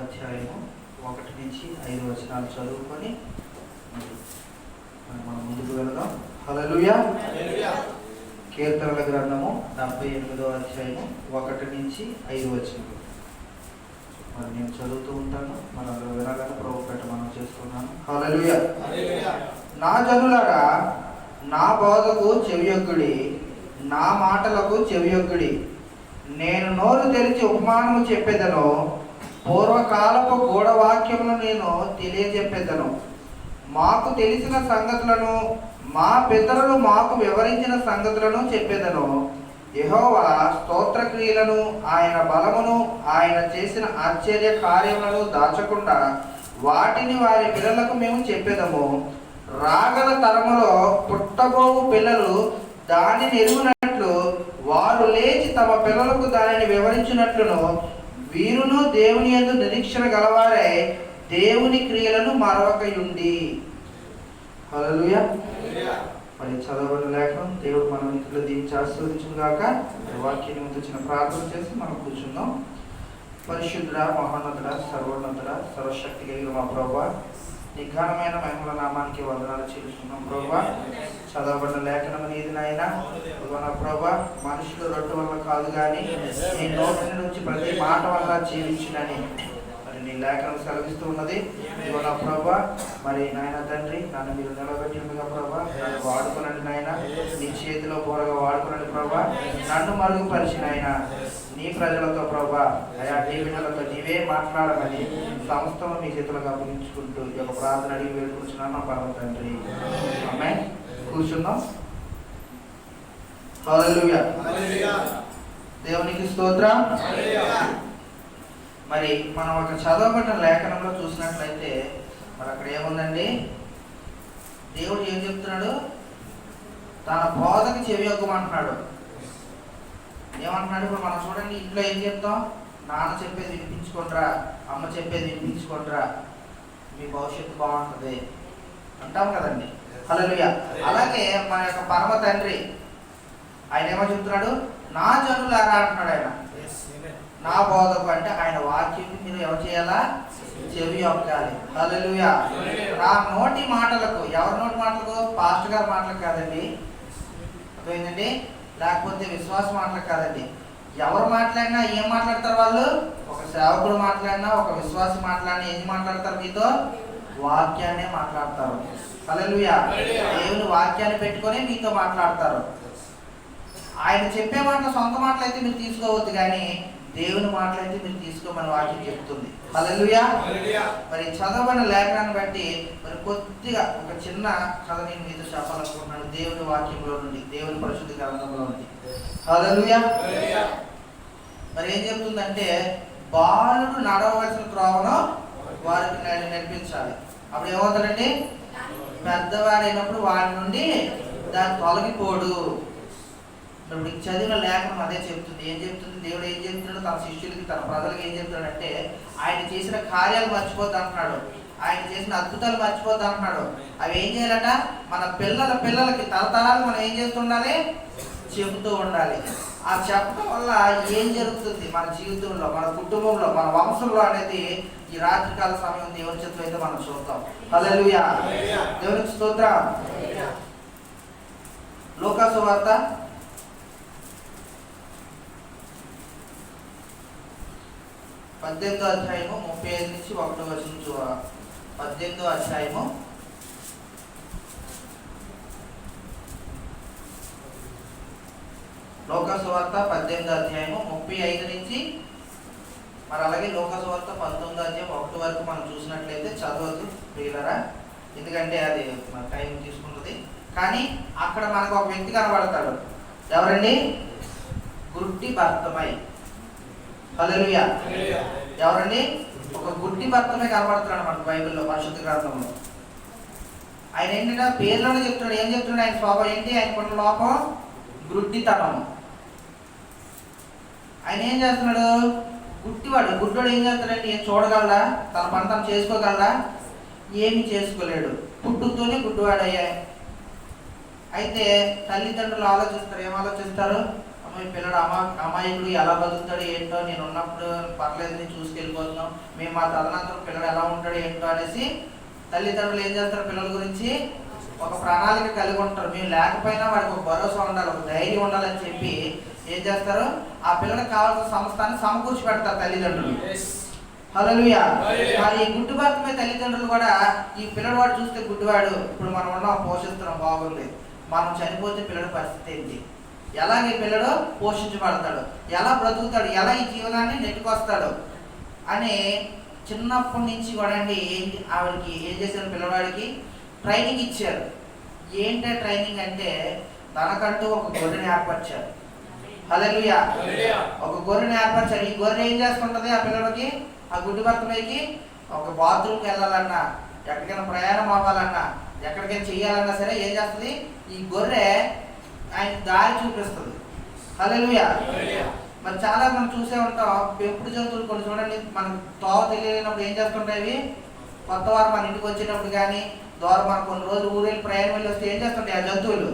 అధ్యాయము 1 నుంచి 5 వచనాలు చదువుకొని మనం ముందుకు వెళదాం. హల్లెలూయా. కీర్తనల గ్రంథము 78వ అధ్యాయము 1 నుంచి 5 వచనాలు మరి నేను చదువుతూ ఉంటాను. మనం వినాలని ప్రభుపేట మనం చేస్తున్నాను. హల్లెలూయా. నా జనులారా, నా బోధకు చెవియొగ్గుడి, నా మాటలకు చెవియొగ్గుడి. నేను నోరు తెరిచి ఉపమానము చెప్పేదను, పూర్వకాలపు గూఢవాక్యమును నేను తెలియజెప్పేదను. మాకు తెలిసిన సంగతులను, మా పితరులు మాకు వివరించిన సంగతులను చెప్పేదను. యెహోవా స్తోత్రక్రియలను, ఆయన బలమును, ఆయన చేసిన ఆశ్చర్య కార్యములను దాచకుండా వాటిని వారి పిల్లలకు మేము చెప్పేదము. రాగల తరములో పుట్టబోవు పిల్లలు దానిని ఎరుగునట్లు, వారు లేచి తమ పిల్లలకు దానిని వివరించినట్లును, వీరును దేవుని యందు నిరీక్షణ గలవారై దేవుని క్రియలను మరవకయుండి. హల్లెలూయా. మరి చదవబడిన లేఖనం దేవుడు మన ఇంట్లో దీన్ని ఆశీర్వదించును గాక. వాక్యాన్ని ముందు చిన్న ప్రార్థన చేసి మనం కూర్చుందాం. పరిశుద్ధుడ, మహోన్నతుడ, సర్వోన్నతుడ, సర్వశక్తి కలిగిన మా ప్రభువా, నీ ఘనమైన మహిమల నామానికి వందనాలు చెల్లిస్తున్నాం ప్రభువా. చదవబడిన లేఖనం నీది నాయనా. నా ప్రభువా, మనుషులు రొట్టె వల్ల కాదు కానీ నీ నోటి నుంచి ప్రతి మాట వల్ల జీవించినని మరి నీ లేఖనం సెలవిస్తూ ఉన్నది. ఇదిగో నా ప్రభువా, మరి నాయన తండ్రి, నన్ను మీరు నిలబెట్టినగా ప్రభువా, నన్ను వాడుకునండి నాయన, నీ చేతిలో పూరగా వాడుకునండి ప్రభువా. నన్ను మరుగుపరిచిన ఆయన నీ ప్రజలతో ప్రభువా, అయా నీ బిడ్డలతో నీవే మాట్లాడమని సమస్తము మీ చేతులకు అప్పగించుకుంటూ ఈ యొక్క ప్రార్థన అడిగి వేడుకుంటున్నాను పరమ తండ్రి. ఆమేన్. కూర్చుందాం. హల్లెలూయా. దేవునికి స్తోత్రం. మరి మనం ఒక చదవబడిన లేఖనంలో చూసినట్లయితే మరి అక్కడ ఏముందండి? దేవుడు ఏం చెప్తున్నాడు? తన బోధకి చెవియొగ్గమంటున్నాడు. ఏమంటున్నాడు? ఇప్పుడు మనం చూడండి, ఇంట్లో ఏం చెప్తాం? నాన్న చెప్పేది వినిపించుకుంటారా, అమ్మ చెప్పేది వినిపించుకుంటారా, మీ భవిష్యత్తు బాగుంటుంది అంటాం కదండి. హల్లెలూయా. అలాగే మన యొక్క పరమ తండ్రి ఆయన ఏమో చెప్తున్నాడు? నా జనులారా అంటున్నాడు. ఆయన నా బోధకు అంటే ఆయన వాక్యం మీరు ఎవరు చేయాలా? చెవి యొక్కాలి. హల్లెలూయా. నా నోటి మాటలకు, ఎవరి నోటి మాటలకు? పాస్టర్ గారి మాటలకు కాదండి, అర్థమైందండి? లేకపోతే విశ్వాస మాటలకు కాదండి. ఎవరు మాట్లాడినా ఏం మాట్లాడతారు వాళ్ళు? ఒక సేవకుడు మాట్లాడినా, ఒక విశ్వాసి మాట్లాడినా ఏం మాట్లాడతారు? మీతో వాక్యాన్నే మాట్లాడతారు. హల్లెలూయా. దేవుని వాక్యాన్ని పెట్టుకొని మీతో మాట్లాడతారు. ఆయన చెప్పే మాటలు సొంత మాటలు అయితే మీరు తీసుకోవద్దు, కానీ దేవుని మాటలు అయితే మీరు తీసుకోమని వాక్యం చెప్తుంది. హల్లెలూయా. మరి చదవబడిన లేఖనాన్ని బట్టి మరి కొద్దిగా ఒక చిన్న కథ నేను మీతో చెప్పాలనుకుంటున్నాను, దేవుని వాక్యంలో నుండి, దేవుని పరిశుద్ధ గ్రంథంలో నుండి. హల్లెలూయా. మరి ఏం చెప్తుందంటే, బాలుడు నడవవలసిన త్రోవను వారికి నడిపించాలి. అప్పుడు ఏమవుతాడండి? పెద్దవాడైనప్పుడు వాడి నుండి దాన్ని తొలగిపోడు. ఇప్పుడు చదివిన లేఖనం అదే చెప్తుంది. ఏం చెప్తుంది? దేవుడు ఏం చెప్తున్నాడు? తన శిష్యులకి, తన ప్రజలకు ఏం చెప్తున్నాడంటే, ఆయన చేసిన కార్యాలు మర్చిపోద్దు అంటున్నాడు, ఆయన చేసిన అద్భుతాలు మర్చిపోద్దు అంటున్నాడు. అవి ఏం చేయాలట? మన పిల్లలకి తరతరాలు మనం ఏం చేస్తుండాలి? చెబుతూ ఉండాలి. ఆ చెప్పడం వల్ల ఏం జరుగుతుంది మన జీవితంలో, మన కుటుంబంలో, మన వంశంలో అనేది ఈ రాత్రికాల సమయం దేవుని చిత్తం అయితే మనం చూస్తాం. హల్లెలూయా. దేవునికి స్తోత్రం. లూకా సువార్త 18వ అధ్యాయము 35 నుంచి 1వ వచనం. 18వ అధ్యాయము లూకా సువార్త 18వ అధ్యాయము 35 నుంచి మరి అలాగే లూకా సువార్త 19వ అధ్యాయం 1 వరకు మనం చూసినట్లయితే చదవద్దు ప్రియులారా, ఎందుకంటే అది మన టైం తీసుకుంటుంది. కానీ అక్కడ మనకు ఒక వ్యక్తి కనబడతాడు. ఎవరండి? గుడ్డి భర్తమై. హల్లెలూయా. ఎవరండి? ఒక గుడ్డి భర్తమే కనబడుతున్నాడు మనకు బైబిల్లో, పరిశుద్ధ గ్రంథంలో. ఆయన ఏంటంటే పేర్లోనే చెప్తున్నాడు. ఏం చెప్తున్నాడు? ఆయన స్వభావం ఏంటి? ఆయనకున్న లోపం గుడ్డితనం. ఆయన ఏం చేస్తున్నాడు? గుడ్డివాడు. గుడ్డోడు ఏం చేస్తాడంటే ఏం చూడగలడా? తన పని తను చేసుకోగలడా? ఏమి చేసుకోలేడు. పుట్టుతోనే గుడ్డివాడయ్యా. అయితే తల్లిదండ్రులు ఆలోచిస్తారు. ఏం ఆలోచిస్తారు? మీ పిల్లడు అమాయకుడు ఎలా బతుకుతాడు ఏంటో, నేను ఉన్నప్పుడు పర్లేదు నేను చూసుకెళ్ళిపోతున్నాం, మేము మా తదనంతరం పిల్లడు ఎలా ఉంటాడు ఏంటో అనేసి తల్లిదండ్రులు ఏం చేస్తారు, పిల్లల గురించి ఒక ప్రణాళిక కలిగి ఉంటారు. మేము లేకపోయినా వాడికి ఒక భరోసా ఉండాలి, ఒక ధైర్యం ఉండాలని చెప్పి ఏం చేస్తారు, ఆ పిల్లలకు కావాల్సిన సంస్థాన్ని సమకూర్చి పెడతారు తల్లిదండ్రులు. హల్లెలూయా. మరి ఈ గుడ్డివాడి మీద తల్లిదండ్రులు కూడా ఈ పిల్లవాడు చూస్తే గుడ్డివాడు, ఇప్పుడు మనం ఉన్నాం పోషిస్తున్నాం బాగుంది, మనం చనిపోతే పిల్లడి పరిస్థితి ఏంటి, ఎలాగే పిల్లడు పోషించబడతాడు, ఎలా బ్రతుకుతాడు, ఎలా ఈ జీవనాన్ని నెట్టుకొస్తాడు అని చిన్నప్పటి నుంచి కూడా అండి ఆవిడకి ఏం చేశారు, పిల్లవాడికి ట్రైనింగ్ ఇచ్చారు. ఏంటంటే ట్రైనింగ్ అంటే తనకంటూ ఒక గొర్రెని ఏర్పరిచారు. హల్లెలూయా. ఒక గొర్రెని ఏర్పరిచారు. ఈ గొర్రె ఏం చేస్తుంటది, ఆ పిల్లలకి, ఆ గుడ్డి భర్తకి ఒక బాత్రూమ్కి వెళ్ళాలన్నా, ఎక్కడికైనా ప్రయాణం అవ్వాలన్నా, ఎక్కడికైనా చెయ్యాలన్నా సరే ఏం చేస్తుంది, ఈ గొర్రె ఆయన దారి చూపిస్తుంది. హల్లెలూయా. మరి చాలా మనం చూసే ఉంటాం, పెంపుడు జంతువులు కొన్ని చూడండి, మనకు తోవ తెలియనప్పుడు ఏం చేస్తుంటాయి, కొత్త వారు మన ఇంటికి వచ్చేటప్పుడు కానీ దూరం మనం కొన్ని రోజులు ఊరేళ్ళి ప్రయాణం వెళ్ళి వస్తే ఏం చేస్తుంటాయి, ఆ జంతువులు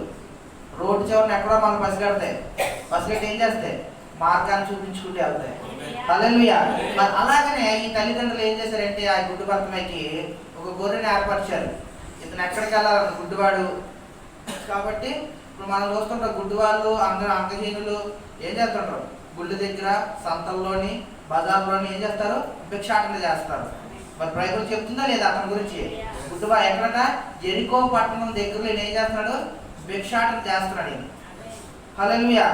రోడ్డు చివరిని ఎక్కడో మనం పసిగడతాయి, పసిగట్టి ఏం చేస్తాయి, మార్గాన్ని చూపించుకుంటూ వెళ్తాయి. హల్లెలూయా. మరి అలాగనే ఈ తల్లిదండ్రులు ఏం చేశారంటే ఆ గుడ్డి భర్తకి ఒక గొర్రెని ఏర్పరిచారు. ఇతను ఎక్కడికి వెళ్ళాలన్న గుడ్డివాడు కాబట్టి ఇప్పుడు మనం చూస్తుంటాం, గుడ్డివాళ్ళు అంగహీనులు ఏం చేస్తుంటారు, గుళ్ళు దగ్గర సంతల్లోని బజార్లోని ఏం చేస్తారు, భిక్షాటన చేస్తారు. మరి బైబిల్ చెప్తుందా లేదా అతని గురించి, గుడ్డివాడు ఎక్కడట జెరికో పట్టణం దగ్గరలో ఏం చేస్తున్నాడు, భిక్షాటన చేస్తున్నాడు. హల్లెలూయా.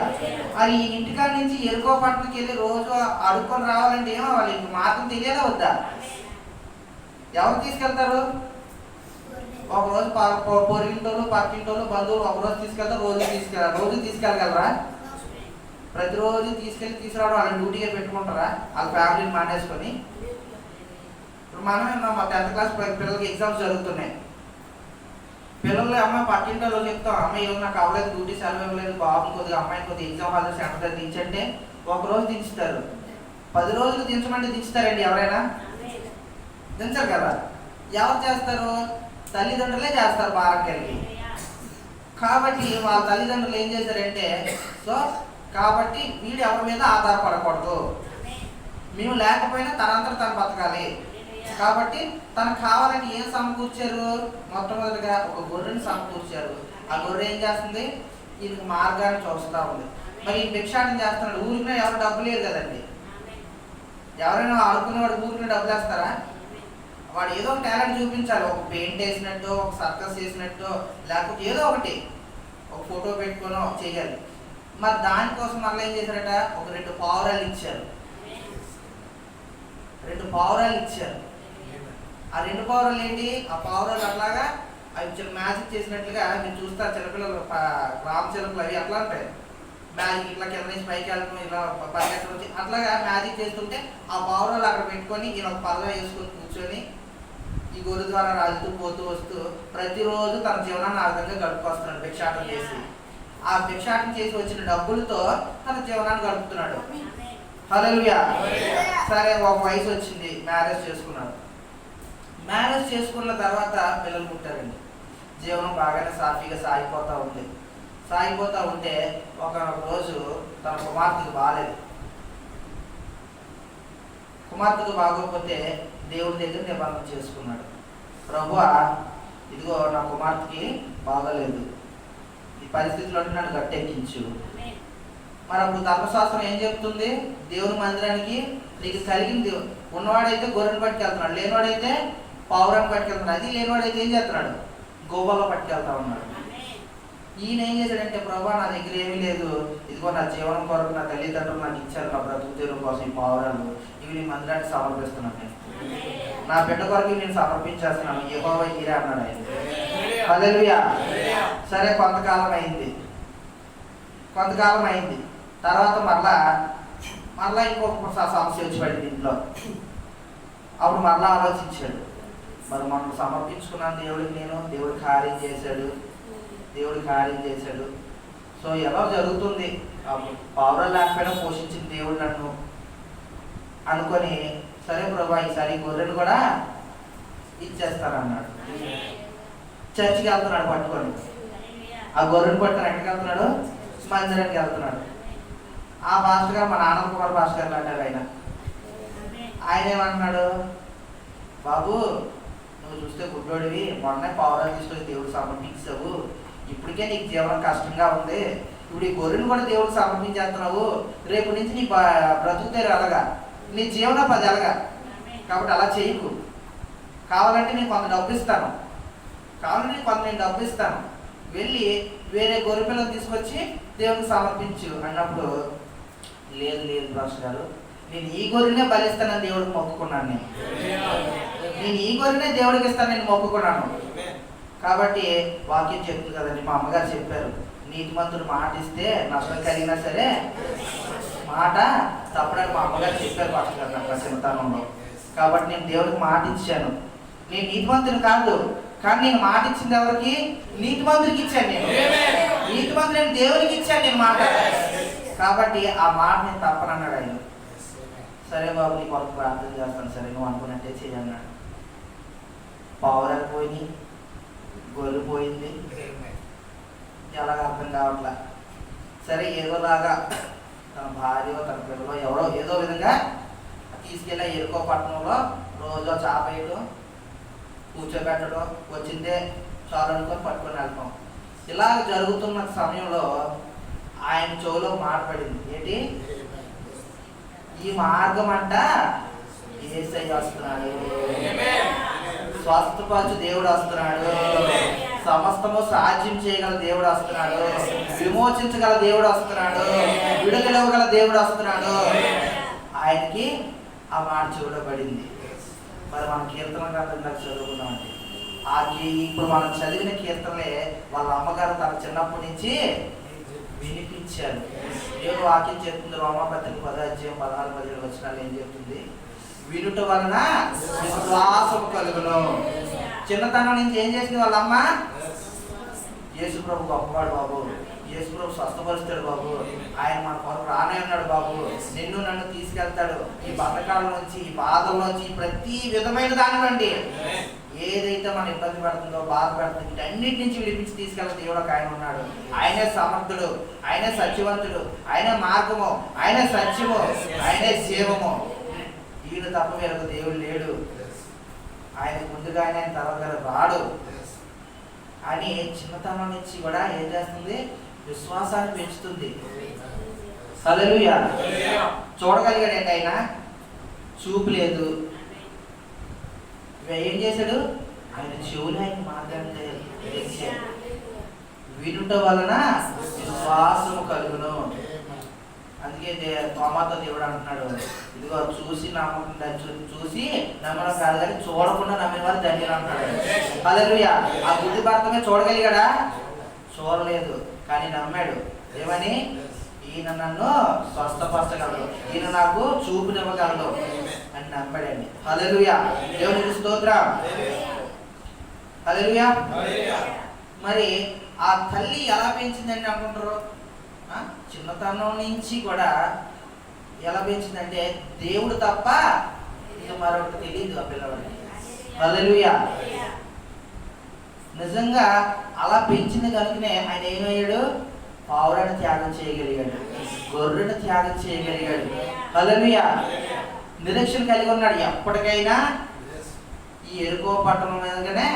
మరి ఈ ఇంటికాడ నుంచి ఎరుకో పట్టణంకి వెళ్ళి రోజు అడుక్కొని రావాలంటే ఏమో వాళ్ళకి మార్గం తెలియదా వద్దా, ఎవరు తీసుకెళ్తారు, ఒకరోజు పొరిగింటోళ్ళు పక్కింటోళ్ళు బంధువులు ఒకరోజు తీసుకెళ్తారు, రోజు తీసుకెళ్ళగలరా, ప్రతిరోజు తీసుకురావడం వాళ్ళని డ్యూటీగా పెట్టుకుంటారా, వాళ్ళ ఫ్యామిలీని మానేసుకొని. ఇప్పుడు మనమే మా 10th క్లాస్ పిల్లలకి ఎగ్జామ్స్ జరుగుతున్నాయి, పిల్లలు అమ్మ పక్కింటోళ్ళు చెప్తాం, అమ్మ ఈరోజు నాకు అవ్వలేదు, డ్యూటీ సెలవు ఇవ్వలేదు, బాబు కొద్దిగా అమ్మాయిని కొద్దిగా ఎగ్జామ్ హాల్ సెంటర్ దగ్గర దించంటే ఒకరోజు దించుతారు, 10 రోజులు దించమంటే దించుతారండి ఎవరైనా, దించరు కదా. ఎవరు చేస్తారు, తల్లిదండ్రులే చేస్తారు భారం కలిగి. కాబట్టి వాళ్ళ తల్లిదండ్రులు ఏం చేశారంటే, కాబట్టి వీడు ఎవరి మీద ఆధారపడకూడదు, మేము లేకపోయినా తనంతట తను బతకాలి, కాబట్టి తనకు కావాలని ఏం సమకూర్చారు, మొట్టమొదటిగా ఒక గొర్రెని సమకూర్చారు. ఆ గొర్రె ఏం చేస్తుంది, ఈయనకి మార్గాన్ని చూస్తూ ఉంది. మరి ఈ భిక్షాటన చేస్తున్నాడు, ఊరికినా ఎవరు డబ్బు లేదు కదండి, ఎవరైనా ఆడుకునేవాడు ఊరికినా డబ్బులు వేస్తారా, వాడు ఏదో ఒక టాలెంట్ చూపించాలి, ఒక పెయింట్ వేసినట్టు, ఒక సర్కస్ చేసినట్టు, లేకపోతే ఏదో ఒకటి ఒక ఫోటో పెట్టుకొని చేయాలి. మరి దానికోసం మళ్ళీ ఏం చేశారట, ఒక 2 పావురాలు ఇచ్చారు. 2 పావురాలు ఇచ్చారు. ఆ 2 పావురాలు ఏంటి, ఆ పావురాలు అట్లాగా అవి మ్యాజిక్ చేసినట్లుగా మీరు చూస్తారు, చిన్నపిల్లలు రామ చిలుకలు అవి అట్లా ఉంటాయి, మ్యాజిక్ ఇట్లా కింద నుంచి పైకి వెళ్ళడం, ఇలా పరిగెట్టడం వచ్చి అట్లాగా మ్యాజిక్ చేస్తుంటే ఆ పావురాలు అక్కడ పెట్టుకొని ఈయన ఒక పల్లె వేసుకొని కూర్చొని ఈ గొర్రె ద్వారా రాజుతూ పోతూ వస్తూ ప్రతిరోజు తన జీవనాన్ని ఆ విధంగా గడుపుకొస్తున్నాడు భిక్షాటన చేసి. ఆ భిక్షాటన చేసి వచ్చిన డబ్బులతో తన జీవనాన్ని గడుపుతున్నాడు. హల్లెలూయా. సరే, ఒక వయసు వచ్చింది, మ్యారేజ్ చేసుకున్నాడు. మ్యారేజ్ చేసుకున్న తర్వాత పిల్లలు పుట్టారండి. జీవనం బాగానే సాఫీగా సాగిపోతూ ఉంటే ఒక రోజు తన కుమార్తెకు బాగాలేదు. కుమార్తెకు బాగోకపోతే దేవుడి దగ్గర నిబంధన చేసుకున్నాడు, ప్రభువా ఇదిగో నా కుమార్తెకి బాగోలేదు, ఈ పరిస్థితిలో నన్ను గట్టెక్కించు. మరి అప్పుడు ధర్మశాస్త్రం ఏం చెప్తుంది, దేవుని మందిరానికి నీకు కలిగింది ఉన్నవాడైతే గొర్రెను పట్టుకెళ్తున్నాడు, లేనివాడైతే పావురాన్ని పట్టుకెళ్తున్నాడు, అది లేనివాడైతే ఏం చేస్తున్నాడు, గోబల్లో పట్టుకెళ్తా ఉన్నాడు. ఈయన ఏం చేశాడంటే, ప్రభా నా దగ్గర ఏమీ లేదు, ఇదిగో నా జీవనం కొరకు నా తల్లిదండ్రులు నాకు ఇచ్చారు, నా బ్రతుకు తెరువు కోసం ఈ పావురాలు, ఇవి నీ మందిరానికి సమర్పిస్తున్నాను, నేను నా బిడ్డ కొరకు నేను సమర్పించేస్తున్నాను, యెహోవా ఈరే అన్నాడు ఆయన. హల్లెలూయా. సరే, కొంతకాలం అయింది. తర్వాత మరలా ఇంకొక సమస్య వచ్చి పడింది ఇంట్లో. అప్పుడు మరలా ఆలోచించాడు, మరి మనం సమర్పించుకున్నాను దేవుడికి, దేవుడు కార్యం చేశాడు, సో ఎలా జరుగుతుంది, పావురాలు లేకపోయినా పోషించిన దేవుడు నన్ను అనుకొని, సరే ప్రభా ఈసారి గొర్రెను కూడా ఇచ్చేస్తానన్నాడు. చర్చికి వెళ్తున్నాడు పట్టుకొని, ఆ గొర్రెను పట్టుకొని ఎక్కడికి వెళ్తున్నాడు, మందిరానికి వెళ్తున్నాడు. ఆ పాస్టర్ గారు మన ఆనంద్ కుమార్ పాస్టర్ గారు అంటారు. ఆయన ఏమంటున్నాడు, బాబు నువ్వు చూస్తే గుడ్డోడివి, మొన్న పౌరాలు తీసుకొని దేవుడు సమర్పించావు, ఇప్పటికే నీకు జీవనం కష్టంగా ఉంది, ఇప్పుడు ఈ గొర్రెను కూడా దేవుడికి సమర్పించేస్తున్నావు, రేపు నుంచి నీ బ్రతుకుతారు అలాగా, నీ జీవనం అది అలాగా, కాబట్టి అలా చేయకు, కావాలంటే నేను కొంత డబ్బు ఇస్తాను, నేను డబ్బు ఇస్తాను, వెళ్ళి వేరే గొర్రె పిల్లలు తీసుకొచ్చి దేవుడికి సమర్పించు అన్నప్పుడు, లేదు పాస్టర్ గారు, నేను ఈ గొర్రెనే బలిస్తానని దేవుడికి మొక్కుకున్నాను, నేను ఈ గొర్రెనే దేవుడికి ఇస్తాను నేను మొక్కుకున్నాను. కాబట్టి వాక్యం చెప్తుంది కదండి, మా అమ్మగారు చెప్పారు, నీతిమంతుడు మాట ఇస్తే నష్టం కలిగినా సరే మాట తప్పడానికి మా అమ్మగారు చెప్పారు పాస్టర్ గారు నాకు చిన్నతనంలో. కాబట్టి నేను దేవుడికి మాట ఇచ్చాను, నేను నీతిమంతుడు కాదు, కానీ నేను మాట ఇచ్చింది ఎవరికి? నీతిమంతుడికి ఇచ్చాను, నీతిమంతుడు నేను దేవుడికి ఇచ్చాను నేను మాట, కాబట్టి ఆ మాట నేను తప్పనన్నాడు ఆయన. సరే బాబు నీ కొరకు ప్రార్థన చేస్తాను, సరే నువ్వు అనుకున్నట్టే చేయన్నాడు. పావురాలు పోయినాయి, గొర్రెలు పోయింది, ఎలాగ అర్థం కావట్లా. సరే ఏదోలాగా తన భార్య తన పిల్లలు ఎవరో ఏదో విధంగా తీసుకెళ్ళి ఎరుకో పట్టణంలో రోజు చాపేయడం, కూర్చోబెట్టడం, వచ్చిందే చాలు అనుకొని పట్టుకొని వెళ్తాం. ఇలా జరుగుతున్న సమయంలో ఆయన చెవులో మాట పడింది, ఏంటి? ఈ మార్గం అంట యేసయ్య వస్తున్నాడు, స్వస్థపరచు దేవుడు వస్తున్నాడు, సమస్తము సాధ్యం చేయగల దేవుడు వస్తున్నాడు, విమోచించగల దేవుడు వస్తున్నాడు, విడుదలగల దేవుడు వస్తున్నాడు. ఆయనకి ఆ మాట చూడబడింది. మరి మన కీర్తన గ్రంథం చదువుకున్నామండి. ఇప్పుడు మనం చదివిన కీర్తనలే వాళ్ళ అమ్మగారు తన చిన్నప్పటి నుంచి వినిపించారు. దేవుడు వాక్యం చెప్తుంది, రోమాపత్రిక 10:14-17 వచనాలు ఏం చెప్తుంది? వినుట వలన విశ్వాసం కలుగును. చిన్నతనం నుంచి ఏం చేసింది వాళ్ళమ్మ? యేసు ప్రభు గొప్పవాడు బాబు, యేసు ప్రభు స్వస్థపరుస్తాడు బాబు, ఆయన మన కొరకు రానే ఉన్నాడు బాబు, నిన్ను నన్ను తీసుకెళ్తాడు ఈ బంధకాల నుంచి, ఈ బాధల నుంచి, ప్రతి విధమైన దాని నుండి ఏదైతే మన ఇబ్బంది పడుతుందో, బాధ పడుతుందో వీటన్నిటి నుంచి విడిపించి తీసుకెళ్ళే దేవుడు ఒక ఆయన ఉన్నాడు. ఆయనే సమర్థుడు, ఆయనే సత్యవంతుడు, ఆయనే మార్గము, ఆయనే సత్యము, ఆయనే జీవము. ఈయన తప్ప వేరొక దేవుడు లేడు. ఆయన ముందుగానే ఆయన తర్వాత రాడు అని చిన్నతనం నుంచి కూడా ఏం చేస్తుంది? విశ్వాసాన్ని పెంచుతుంది. హల్లెలూయా. చూడగలిగాడండి ఆయన, చూపు లేదు. ఏం చేశాడు? ఆయన చెవులు ఆయన మార్గాన్ని తెరిచాడు. వినుట వలన విశ్వాసము కలుగును. అందుకే తోమాతో దేవుడు అంటున్నాడు, ఇదిగో చూసి చూసి నమ్మడం కాదు కానీ చూడకుండా నమ్మిన వారు ధన్యులు అంటున్నాడు. హల్లెలూయా. ఆ గుడ్డి భర్తమే చూడగలిగాడా? చూడలేదు, కానీ నమ్మాడు. ఏమని? ఈయన నన్ను స్వస్థపరచగలడు, ఈయన నాకు చూపునివ్వగలడు అని నమ్మాడండి. హల్లెలూయా. దేవునికి స్తోత్రం. హల్లెలూయా. మరి ఆ తల్లి ఎలా పెంచిందని అనుకుంటారు? చిన్నతనం నుంచి కూడా ఎలా పెంచిందంటే దేవుడు తప్ప ఇక మరొకటి తెలియదు ఆ పిల్లవాడికి. హల్లెలూయా. నిజంగా అలా పెంచింది కనుకనే ఆయన ఏమయ్యాడు? పావురాన్ని త్యాగం చేయగలిగాడు, గొర్రెను త్యాగం చేయగలిగాడు. హల్లెలూయా. నిరీక్షణ కలిగి ఉన్నాడు, ఎప్పటికైనా ఈ ఎరుకో పట్టణం మీదగానే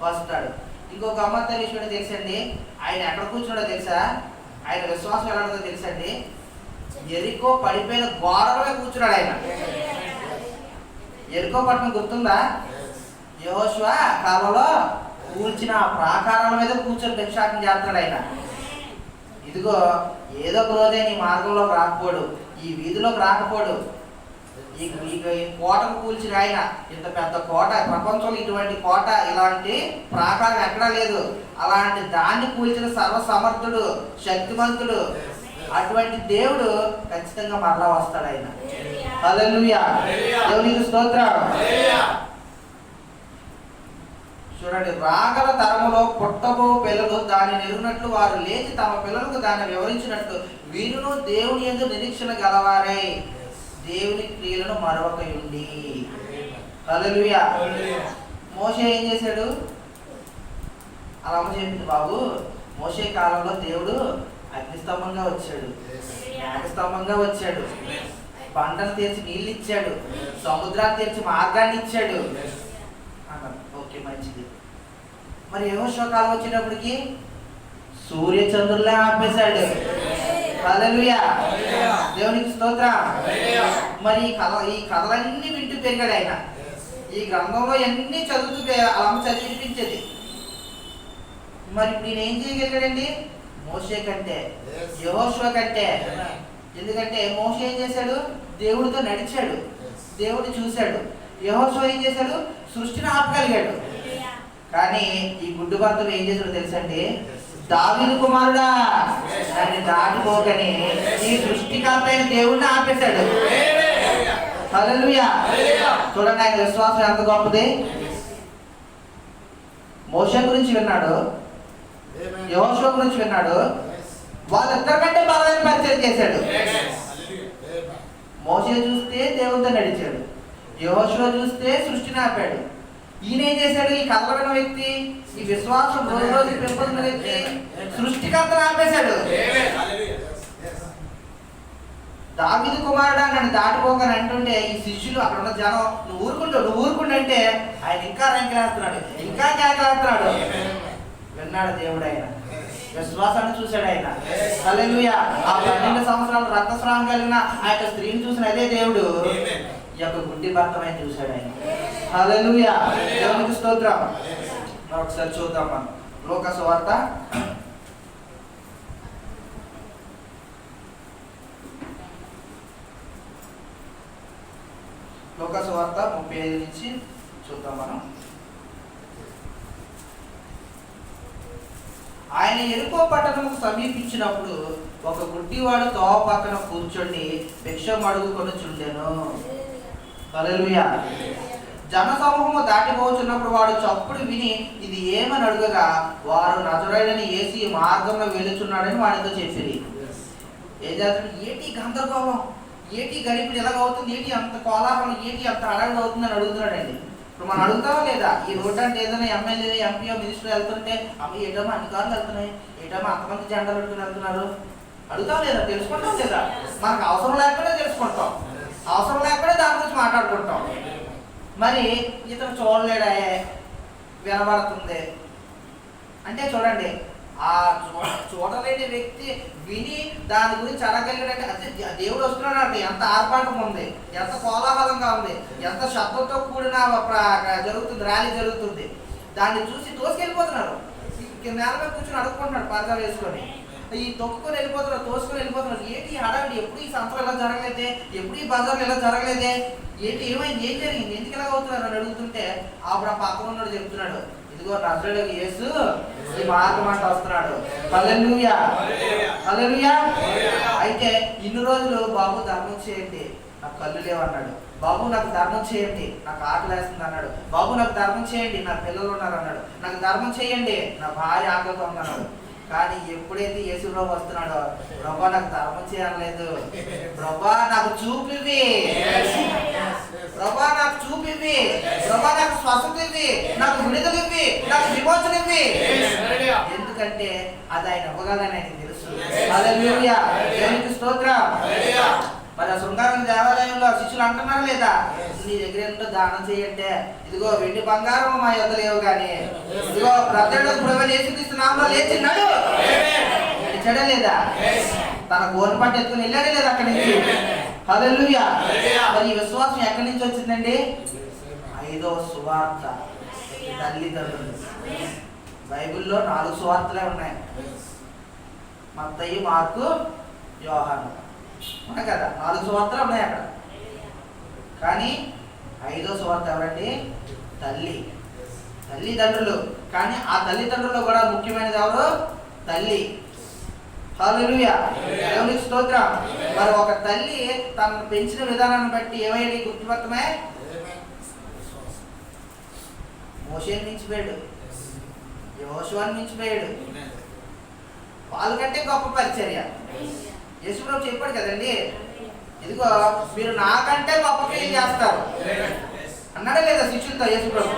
వస్తాడు. ఇంకొక గమ్మత్తైన విషయం తెలుసండి, ఆయన ఎక్కడ కూర్చున్నాడో తెలుసా? ఆయన విశ్వాసం ఎలా ఉంటుందో తెలుసండి? ఎరికో పడిపోయిన గోడలమే కూర్చున్నాడు ఆయన. ఎరికో పట్టణం గుర్తుందా? యెహోషువ కాలంలో కూల్చిన ప్రాకారాల మీద కూర్చొని భిక్షాటన చేస్తున్నాడు ఆయన. ఇదిగో ఏదో ఒక రోజే నీ మార్గంలోకి రాకపోడు, ఈ వీధిలోకి రాకపోడు, ఈ కోటకు కూల్చిన ఆయన. ఇంత పెద్ద కోట, ప్రపంచంలో ఇటువంటి కోట, ఇలాంటి ప్రాకారం ఎక్కడా లేదు. అలాంటి దాన్ని కూల్చిన సర్వసమర్థుడు, శక్తివంతుడు, అటువంటి దేవుడు ఖచ్చితంగా మరలా వస్తాడు ఆయన. హల్లెలూయా. దేవునికి స్తోత్రం. చూడండి, రాగల తరములో పుట్టబో పిల్లలు దాన్ని ఎరుగునట్లు వారు లేచి తమ పిల్లలకు దాన్ని వివరించినట్లు వీరును దేవుని యందు నిరీక్షణ గలవారై దేవుని క్రియలను మరొకయుండి. హల్లెలూయా. మోషే ఏం చేశాడు? అలా అమ్మ చెప్పింది, బాబు మోషే కాలంలో దేవుడు అగ్నిస్తంభంగా వచ్చాడు, మేఘస్తంభంగా వచ్చాడు, బండను తెరిచి నీళ్ళు ఇచ్చాడు, సముద్రాన్ని తెరిచి మార్గాన్ని ఇచ్చాడు అన్నాడు. ఓకే, మంచిది. మరి యెహోషువ కాలం వచ్చేటప్పటికి సూర్య చంద్రులే ఆపేశాడు. హల్లెలూయా, దేవునికి స్తోత్రం. మరి ఈ కథలన్నీ వింటూ పెరిగాడు ఆయన. ఈ గ్రంథంలో అన్ని చదువుతూ అలా చదివిపించేది. మరి ఇప్పుడు నేను ఏం చేయగలిగాడండి? మోషే కంటే, యెహోషువ కంటే. ఎందుకంటే మోషే ఏం చేశాడు? దేవుడితో నడిచాడు, దేవుడు చూశాడు. యెహోషువ ఏం చేశాడు? సృష్టిని ఆపగలిగాడు. కానీ ఈ గుడ్డు భర్తలు ఏం చేశాడు తెలుసండి? దావీదు కుమారుడా, దాన్ని దాటిపోకని ఈ సృష్టికర్త అయిన దేవుడిని ఆపేశాడు. హల్లెలూయా. చూడండి ఆయన విశ్వాసం ఎంత గొప్పది. మోషే గురించి విన్నాడు, యెహోషువ గురించి విన్నాడు, వాళ్ళిద్దరికంటే బలమైన పరిచయం చేశాడు. మోషే చూస్తే దేవుడితో నడిచాడు, యెహోషువ చూస్తే సృష్టిని ఆపాడు. ఈయన ఏం చేశాడు? ఈ కథలమైన వ్యక్తి, ఈ విశ్వాసం రోజు రోజు పెంపొందిన వ్యక్తి సృష్టికర్తను ఆపేశాడు. దావీదు కుమారుడా నన్ను దాటిపోకని అంటుంటే ఈ శిష్యులు అక్కడ ఉన్న జనం నువ్వు ఊరుకుంటే ఆయన ఇంకా రంకెలేస్తున్నాడు, ఇంకా కేకలేస్తున్నాడు. విన్నాడు దేవుడు. ఆయన విశ్వాసాన్ని చూశాడు ఆయన. హల్లెలూయా. ఆ 12 సంవత్సరాలు రక్తస్రావం కలిగిన ఆ యొక్క స్త్రీని చూసిన అదే దేవుడు ఈ యొక్క గుడ్డి భర్తమైన చూశాడు ఆయన. హల్లెలూయా, దేవునికి స్తోత్రం. మరొకసారి చూద్దాం మనం లూకా సువార్త 35 నుంచి చూద్దాం మనం. ఆయన యెరికో పట్టణముకు సమీపించినప్పుడు ఒక గుడ్డివాడు తోవ పక్కన కూర్చొని భిక్షం అడుగుకొనుచుండెను. హల్లెలూయా. జనసమూహము దాటిపోచున్నప్పుడు వాడు చప్పుడు విని ఇది ఏమని అడుగగా వారు నజరేయుడైన యేసు ఈ మార్గంలో వెళుచున్నాడని వాడితో చెప్పింది. ఏం చేస్తాడు? ఏటి గందరగోళం, ఏటి గడిపిడి ఎలాగవుతుంది, ఏటి అంత కోలాహలం, ఏటి అంత అడగడం అవుతుందని అడుగుతున్నాడండి. ఇప్పుడు మనం అడుగుతామా లేదా? ఈ రోడ్డు అంటే ఏదైనా ఎమ్మెల్యే, ఎంపీఓ, మినిస్టర్ వెళ్తుంటే అమ్మ ఏటమ్మా అన్ని కార్లు వెళ్తున్నాయి, ఏటమ్మా అంతమంది జెండాలు పెట్టుకుని వెళ్తున్నారు, అడుగుతాం లేదా? తెలుసుకుంటాం లేదా? మనకు అవసరం లేకపోతే తెలుసుకుంటాం, అవసరం లేకపోతే దాని గురించి మాట్లాడుకుంటాం. మరి ఇతను చూడలేడా, వినబడుతుంది అంటే చూడండి, ఆ చూడలేని వ్యక్తి విని దాని గురించి అడగలిగాడంటే అదే దేవుడు వస్తున్నాడు అంటే ఎంత ఆర్భాటం ఉంది, ఎంత కోలాహలంగా ఉంది, ఎంత శబ్దంతో కూడిన జరుగుతుంది, ర్యాలీ జరుగుతుంది. దాన్ని చూసి తోసుకెళ్ళిపోతున్నారు. నేల మీద కూర్చొని అడుక్కుంటున్నాడు పరదా వేసుకొని, ఈ తొక్కుకొని వెళ్ళిపోతున్నారు, తోసుకొని వెళ్ళిపోతున్నారు. ఏంటి హడావిడి, ఎప్పుడు ఈ సంతలో ఎలా జరగలేదే, ఎప్పుడు ఈ బజార్లో ఎలా జరగలేదే, ఏంటి ఏమైంది, ఏం జరిగింది, ఎందుకు ఎలా అవుతున్నారు అని అడుగుతుంటే అప్పుడు ఆ పక్కన ఉన్నాడు చెప్తున్నాడు, ఇదిగో నజరేయుడైన యేసు ఈ మార్గం అంటే వస్తున్నాడు. హల్లెలూయా, హల్లెలూయా. అయితే ఇన్ని రోజులు బాబు ధర్మం చేయండి, నాకు కళ్ళు లేవన్నాడు. బాబు నాకు ధర్మం చేయండి, నాకు ఆకలి వేస్తుంది అన్నాడు. బాబు నాకు ధర్మం చేయండి, నా పిల్లలు ఉన్నారు అన్నాడు. నాకు ధర్మం చేయండి, నా భార్య ఆకలితో ఉందన్నాడు. కానీ ఎప్పుడైతే యేసులో వస్తున్నాడో, ప్రభా నాకు ధర్మం చేయలేదు, ప్రభా నాకు చూపివి, ప్రభా నాకు చూపివి, ప్రభా నాకు స్వస్థత ఇవ్వి, నాకు విడుదల ఇవ్వి, నాకు విమోచన ఇవ్వి. ఎందుకంటే అది ఆయన ఇవ్వగలని ఆయనకు తెలుసు. హల్లెలూయా, దేవునికి స్తోత్రం. మరి ఆ శృంగారం దేవాలయంలో శిష్యులు అంటున్నారు లేదా, నీ దగ్గర ఏంటో దానం చేయంటే, ఇదిగో వెండి బంగారం మా యొద్ద లేవు కానీ ఇదిగో ప్రజల్లో ప్రభు యేసుక్రీస్తు నామములో లేచినాడు. నడిచాడా లేదా? తన గోను పట్టు ఎత్తుకుని వెళ్ళాడే లేదా అక్కడి నుంచి? హల్లెలూయా. మరి ఈ విశ్వాసం ఎక్కడి నుంచి వచ్చిందండి? 5వ సువార్త, తల్లిదండ్రులు. బైబిల్లో 4 సువార్తలే ఉన్నాయి, మత్తయి, మార్కు, యోహాను ఉన్నాయి కదా, 4 సువార్తలు ఉన్నాయి అక్కడ. కానీ 5వ సువార్త ఎవరండి? తల్లిదండ్రులు. కానీ ఆ తల్లిదండ్రుల్లో కూడా ముఖ్యమైనది ఎవరు? తల్లి. హల్లెలూయా, దేవునికి స్తోత్రం. మరి ఒక తల్లి తనను పెంచిన విధానాన్ని బట్టి ఏమైంది గుర్తుపట్టమే? మోషేని మించిపోయాడు, యెహోషువని మించిపోయాడు. వాళ్ళకంటే గొప్ప పరిచర్య. యేసుప్రభు చెప్పాడు కదండి, ఇదిగో మీరు నాకంటే గొప్ప క్రియలు చేస్తారు అన్నాడే లేదా శిష్యులతో యేసుప్రభు?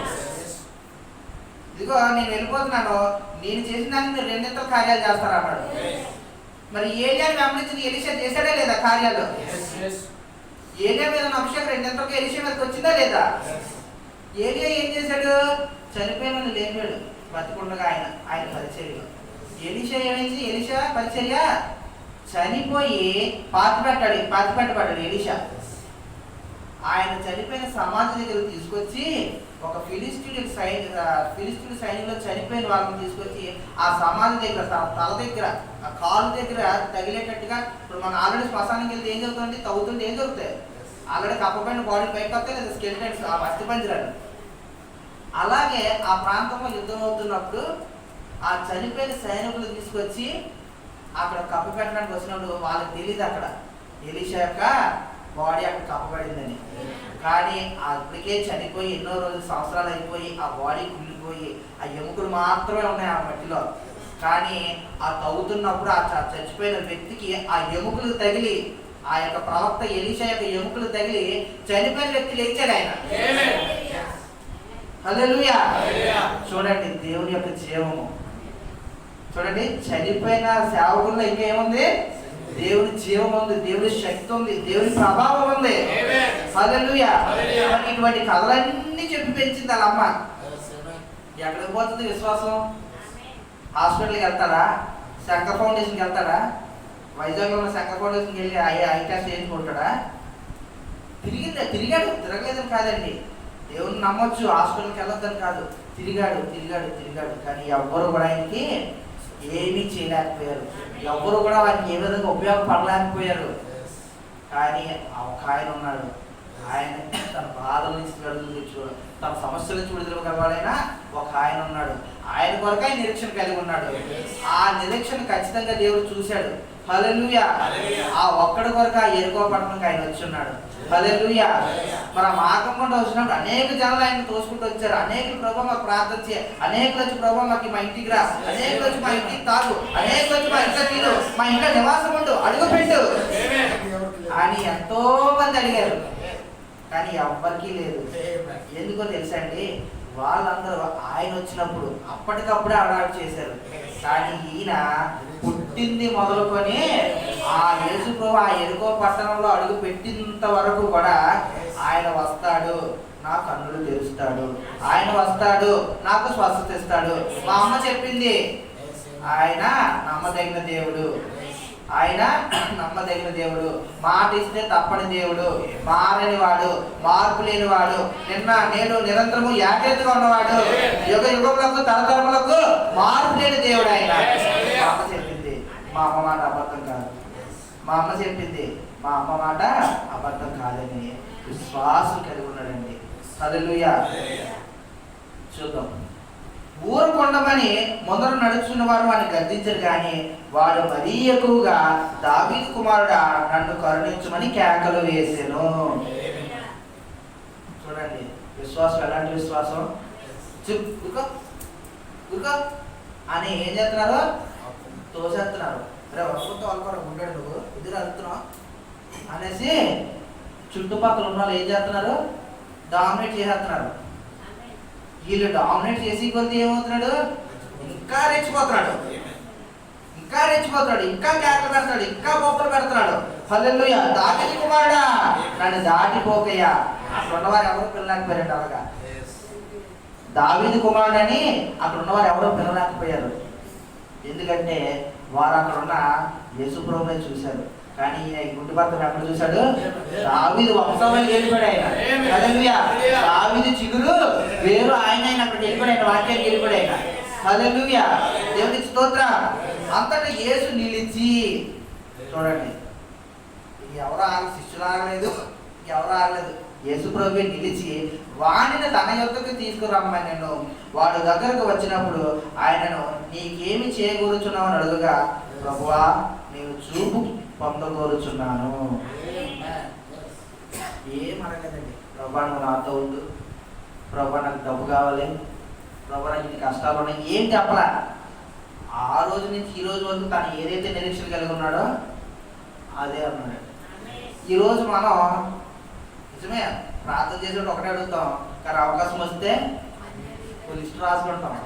ఇదిగో నేను వెళ్ళిపోతున్నాను, నేను చేసిన దాన్ని మీరు 2 కార్యాలు చేస్తారు అన్నాడు. మరి ఏలియాని వెంబడించిన ఎలీషా చేశాడా లేదా కార్యాలు? ఏలియా మీద ఉన్న అభిషేకం రెండింతకు ఎలీషా మీదకి వచ్చిందా లేదా? ఏలియా ఏం చేశాడు? చనిపోయిన లేపాడు బతికుండగా ఆయన పరిచర్యలో. ఎలీషా పరిచర్య చనిపోయి పాతిపెట్టబడ్డాడు ఎలీషా. ఆయన చనిపోయిన సమాధి దగ్గర తీసుకొచ్చి ఒక ఫిలిస్టీయుడి సైన్యంలో చనిపోయిన వాళ్ళని తీసుకొచ్చి ఆ సమాధి దగ్గర తల దగ్గర ఆ కాలు దగ్గర తగిలేటట్టుగా, ఇప్పుడు మనం ఆల్రెడీ శ్మశానికి వెళ్తే ఏం జరుగుతుంది? తవ్వుతుంటే ఏం జరుగుతాయి? ఆల్రెడీ కప్పబడిన బాడీ పైకి వస్తాయి లేదా స్కెలిటన్స్, ఆ అస్థిపంజరాలు. అలాగే ఆ ప్రాంతంలో యుద్ధం అవుతున్నప్పుడు ఆ చనిపోయిన సైనికులు తీసుకొచ్చి అక్కడ కప్ప పెట్టడానికి వచ్చినప్పుడు వాళ్ళకి తెలియదు అక్కడ ఎలీషా యొక్క బాడీ అక్కడ కప్పబడిందని. కానీ అప్పటికే చనిపోయి ఎన్నో రోజులు సంవత్సరాలు అయిపోయి ఆ బాడీ కుళ్ళిపోయి ఆ ఎముకలు మాత్రమే ఉన్నాయి ఆ మట్టిలో. కానీ ఆ తవ్వుతున్నప్పుడు ఆ చచ్చిపోయిన వ్యక్తికి ఆ ఎముకలు తగిలి, ఆ యొక్క ప్రవక్త ఎలీషా యొక్క ఎముకలు తగిలి చనిపోయిన వ్యక్తి లేచాడు ఆయన. హల్లెలూయా. చూడండి దేవుని యొక్క జీవము. చూడండి చనిపోయిన సేవకుల్లో ఇంకేముంది? దేవుని జీవం ఉంది, దేవుని శక్తి ఉంది, దేవుని ప్రభావం ఉంది. హల్లెలూయా. ఇటువంటి కథలన్నీ చెప్పి పెంచింది వాళ్ళ అమ్మ. ఎక్కడికి పోతుంది విశ్వాసం? హాస్పిటల్కి వెళ్తాడా? శంకర్ ఫౌండేషన్కి వెళ్తాడా? వైజాగ్లో ఉన్న శంకర్ ఫౌండేషన్కి వెళ్ళి ఐ టెస్ట్ చేయించుకుంటాడా? తిరిగాడు, తిరగలేదని కాదండి. దేవుని నమ్మొచ్చు, హాస్పిటల్కి వెళ్ళొద్దని కాదు. తిరిగాడు. కానీ ఎవ్వరు కూడా ఆయనకి ఏమీ చేయలేకపోయారు. ఎవ్వరు కూడా వారికి ఏ విధంగా ఉపయోగపడలేకపోయారు. కానీ ఒక ఆయన ఉన్నాడు. ఆయన తన బాధల నుంచి విడుదల తెచ్చుకోవడం, తన సమస్యల నుంచి విడుదల కావాలైనా ఒక ఆయన ఉన్నాడు. ఆయన కొరకు ఆయన నిరీక్షణ కలిగి ఉన్నాడు. ఆ నిరీక్షణ ఖచ్చితంగా దేవుడు చూశాడు. హల్లెలూయా. ఆ ఒక్కడి కొరకు ఆ ఎరుకో పట్టణంకి ఆయన వచ్చి ఉన్నాడు. హల్లెలూయా. మరి ఆ మార్గం గుండా వచ్చినప్పుడు అనేక జనాలు ఆయన తోసుకుంటూ వచ్చారు. అనేకులు ప్రభు మాకు ప్రార్థన చేయ, అనేకులు వచ్చి ప్రభు మాకు మా ఇంటికి రా, అనేకులు వచ్చి మా ఇంటికి తాగు, అనేకులు వచ్చి మా ఇంట్లో తిను, మా ఇంట్లో నివాసం ఉండు, అడుగు పెట్టు అని ఎంతో మంది అడిగారు. కానీ ఎవ్వరికీ లేదు. ఎందుకో తెలుసా అండి? వాళ్ళందరూ ఆయన వచ్చినప్పుడు అప్పటికప్పుడే అడాప్ట్ చేశారు. కానీ ఈయన పుట్టింది మొదలుకొని ఆ యేసు ప్రభు ఆ ఎరుకో పట్టణంలో అడుగు పెట్టినంత వరకు కూడా ఆయన వస్తాడు, నా కన్నులు తెరుస్తాడు, ఆయన వస్తాడు, నాకు స్వస్థత ఇస్తాడు. మా అమ్మ చెప్పింది ఆయన నమ్మదగిన దేవుడు, మాట ఇస్తే తప్పని దేవుడు, మారని వాడు, మార్పు లేని వాడు, నిన్న నేడు నిరంతరము ఏకరీతిగా ఉన్నవాడు, యుగ యుగములకు తరతరములకు మార్పు లేని దేవుడు ఆయన. మా అమ్మ చెప్పింది, మా అమ్మ మాట అబద్ధం కాదు. మా అమ్మ చెప్పింది, మా అమ్మ మాట అబద్ధం కాదని విశ్వాసం కలిగి ఉన్నాడండి. హల్లెలూయా. చూద్దాం. ఊరకొండమని మొదట నడుచున్న వారు వాడిని గద్దించరు, కానీ వాడు మరీ ఎక్కువగా దావీదు కుమారుడా నన్ను కరుణించమని కేకలు వేసెను. చూడండి విశ్వాసం ఎలాంటి విశ్వాసం? అని ఏం చేస్తున్నారు? తోసేస్తున్నారు. అరే వర్షంతో వాళ్ళ ఉంటాడు, నువ్వు ఎదురు వెళ్తున్నావు అనేసి చుట్టుపక్కల ఉన్న వాళ్ళు ఏం చేస్తున్నారు? డామినేట్ చేసేస్తున్నారు. వీళ్ళు డామినేట్ చేసి కొద్ది ఏమవుతున్నాడు? ఇంకా రెచ్చిపోతున్నాడు, ఇంకా కేకలు పెడతాడు, ఇంకా బొప్పలు పెడతాడు. హల్లెలూయా. దావీదు కుమారుడా నన్ను దాటిపోకయ్యా. అక్కడ ఉన్నవారు ఎవరు పిల్లలేకపోయారండి. అలాగా దావీదు కుమారుడని అక్కడ ఉన్నవారు ఎవరో పిల్లలేకపోయారు. ఎందుకంటే వారు అక్కడ ఉన్న యేసు ప్రభువునే చూశారు. కానీ ఈయన గుడ్డి భర్త ఎక్కడ చూశాడు? దావీదు వంశంలో వెళ్ళిపోయాడు ఆయన. హల్లెలూయా. దావీదు చిగురు వేరు ఆయన అక్కడికి వెళ్ళిపోయాడు, ఆయన వాక్యానికి వెళ్ళిపోయాడు ఆయన. హల్లెలూయా. దేవునికి స్తోత్రం. అంతటా యేసు నిలిచి, చూడండి ఎవరో శిష్యులు ఆగలేదు, ఎవరో ఆగలేదు, యేసు ప్రభువే నిలిచి వాణిని తన యొద్దకు తీసుకురమ్మని నేను వాడు దగ్గరకు వచ్చినప్పుడు ఆయనను నీకేమి చేయకూరుచున్నావు అని అడుగుగా, ప్రభువా నేను చూపు పొందకూరుచున్నాను. ఏం అడగదండి. ప్రభా నువ్వు నాతో ఉండు, ప్రభా నాకు డబ్బు కావాలి, ప్రభా నాకు ఇన్ని కష్టాలు ఉన్నాయి, ఏం చెప్పలా. ఆ రోజు నుంచి ఈ రోజు వరకు తను ఏదైతే నిరీక్షణ కలిగి ఉన్నాడో అదే అన్నాడు. ఈరోజు మనం నిజమే ప్రార్థన చేసేటప్పుడు ఒకటే అడుగుతాం, కానీ అవకాశం వస్తే లిస్ట్ రాసుకుంటాం.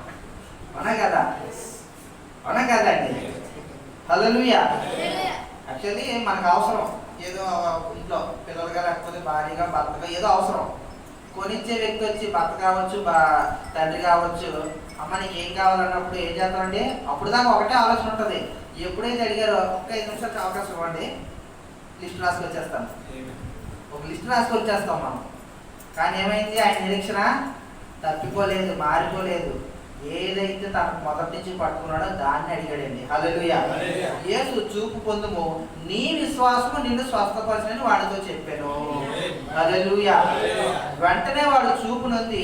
అవునా కదా అండి? హల్లెలూయా. యాక్చువల్లీ మనకు అవసరం ఏదో ఇంట్లో పిల్లలుగా లేకపోతే భార్యగా భర్తగా ఏదో అవసరం. కొనిచ్చే వ్యక్తి వచ్చి భర్త కావచ్చు, తండ్రి కావచ్చు, అమ్మ నీకు ఏం కావాలన్నప్పుడు ఏం చేస్తామండి? అప్పుడు దాకా ఒకటే ఆలోచన ఉంటుంది. ఎప్పుడైతే అడిగారో ఒక్క 5 నిమిషాలకు అవకాశం ఇవ్వండి, లిస్ట్ రాసుకొచ్చేస్తాం. ఒక లిస్ట్ రాసుకొచ్చేస్తాం మనం. కానీ ఏమైంది? ఆయన నిరీక్షణ తప్పిపోలేదు, మారిపోలేదు. ఏదైతే తనకు మొదటి నుంచి పట్టుకున్నాడో దాన్ని అడిగాడండి. హల్లెలూయా. యేసు చూపు పొందుము, నీ విశ్వాసము నిన్ను స్వస్థపరచని వాడితో చెప్పాను. హల్లెలూయా. వెంటనే వాడు చూపు నుండి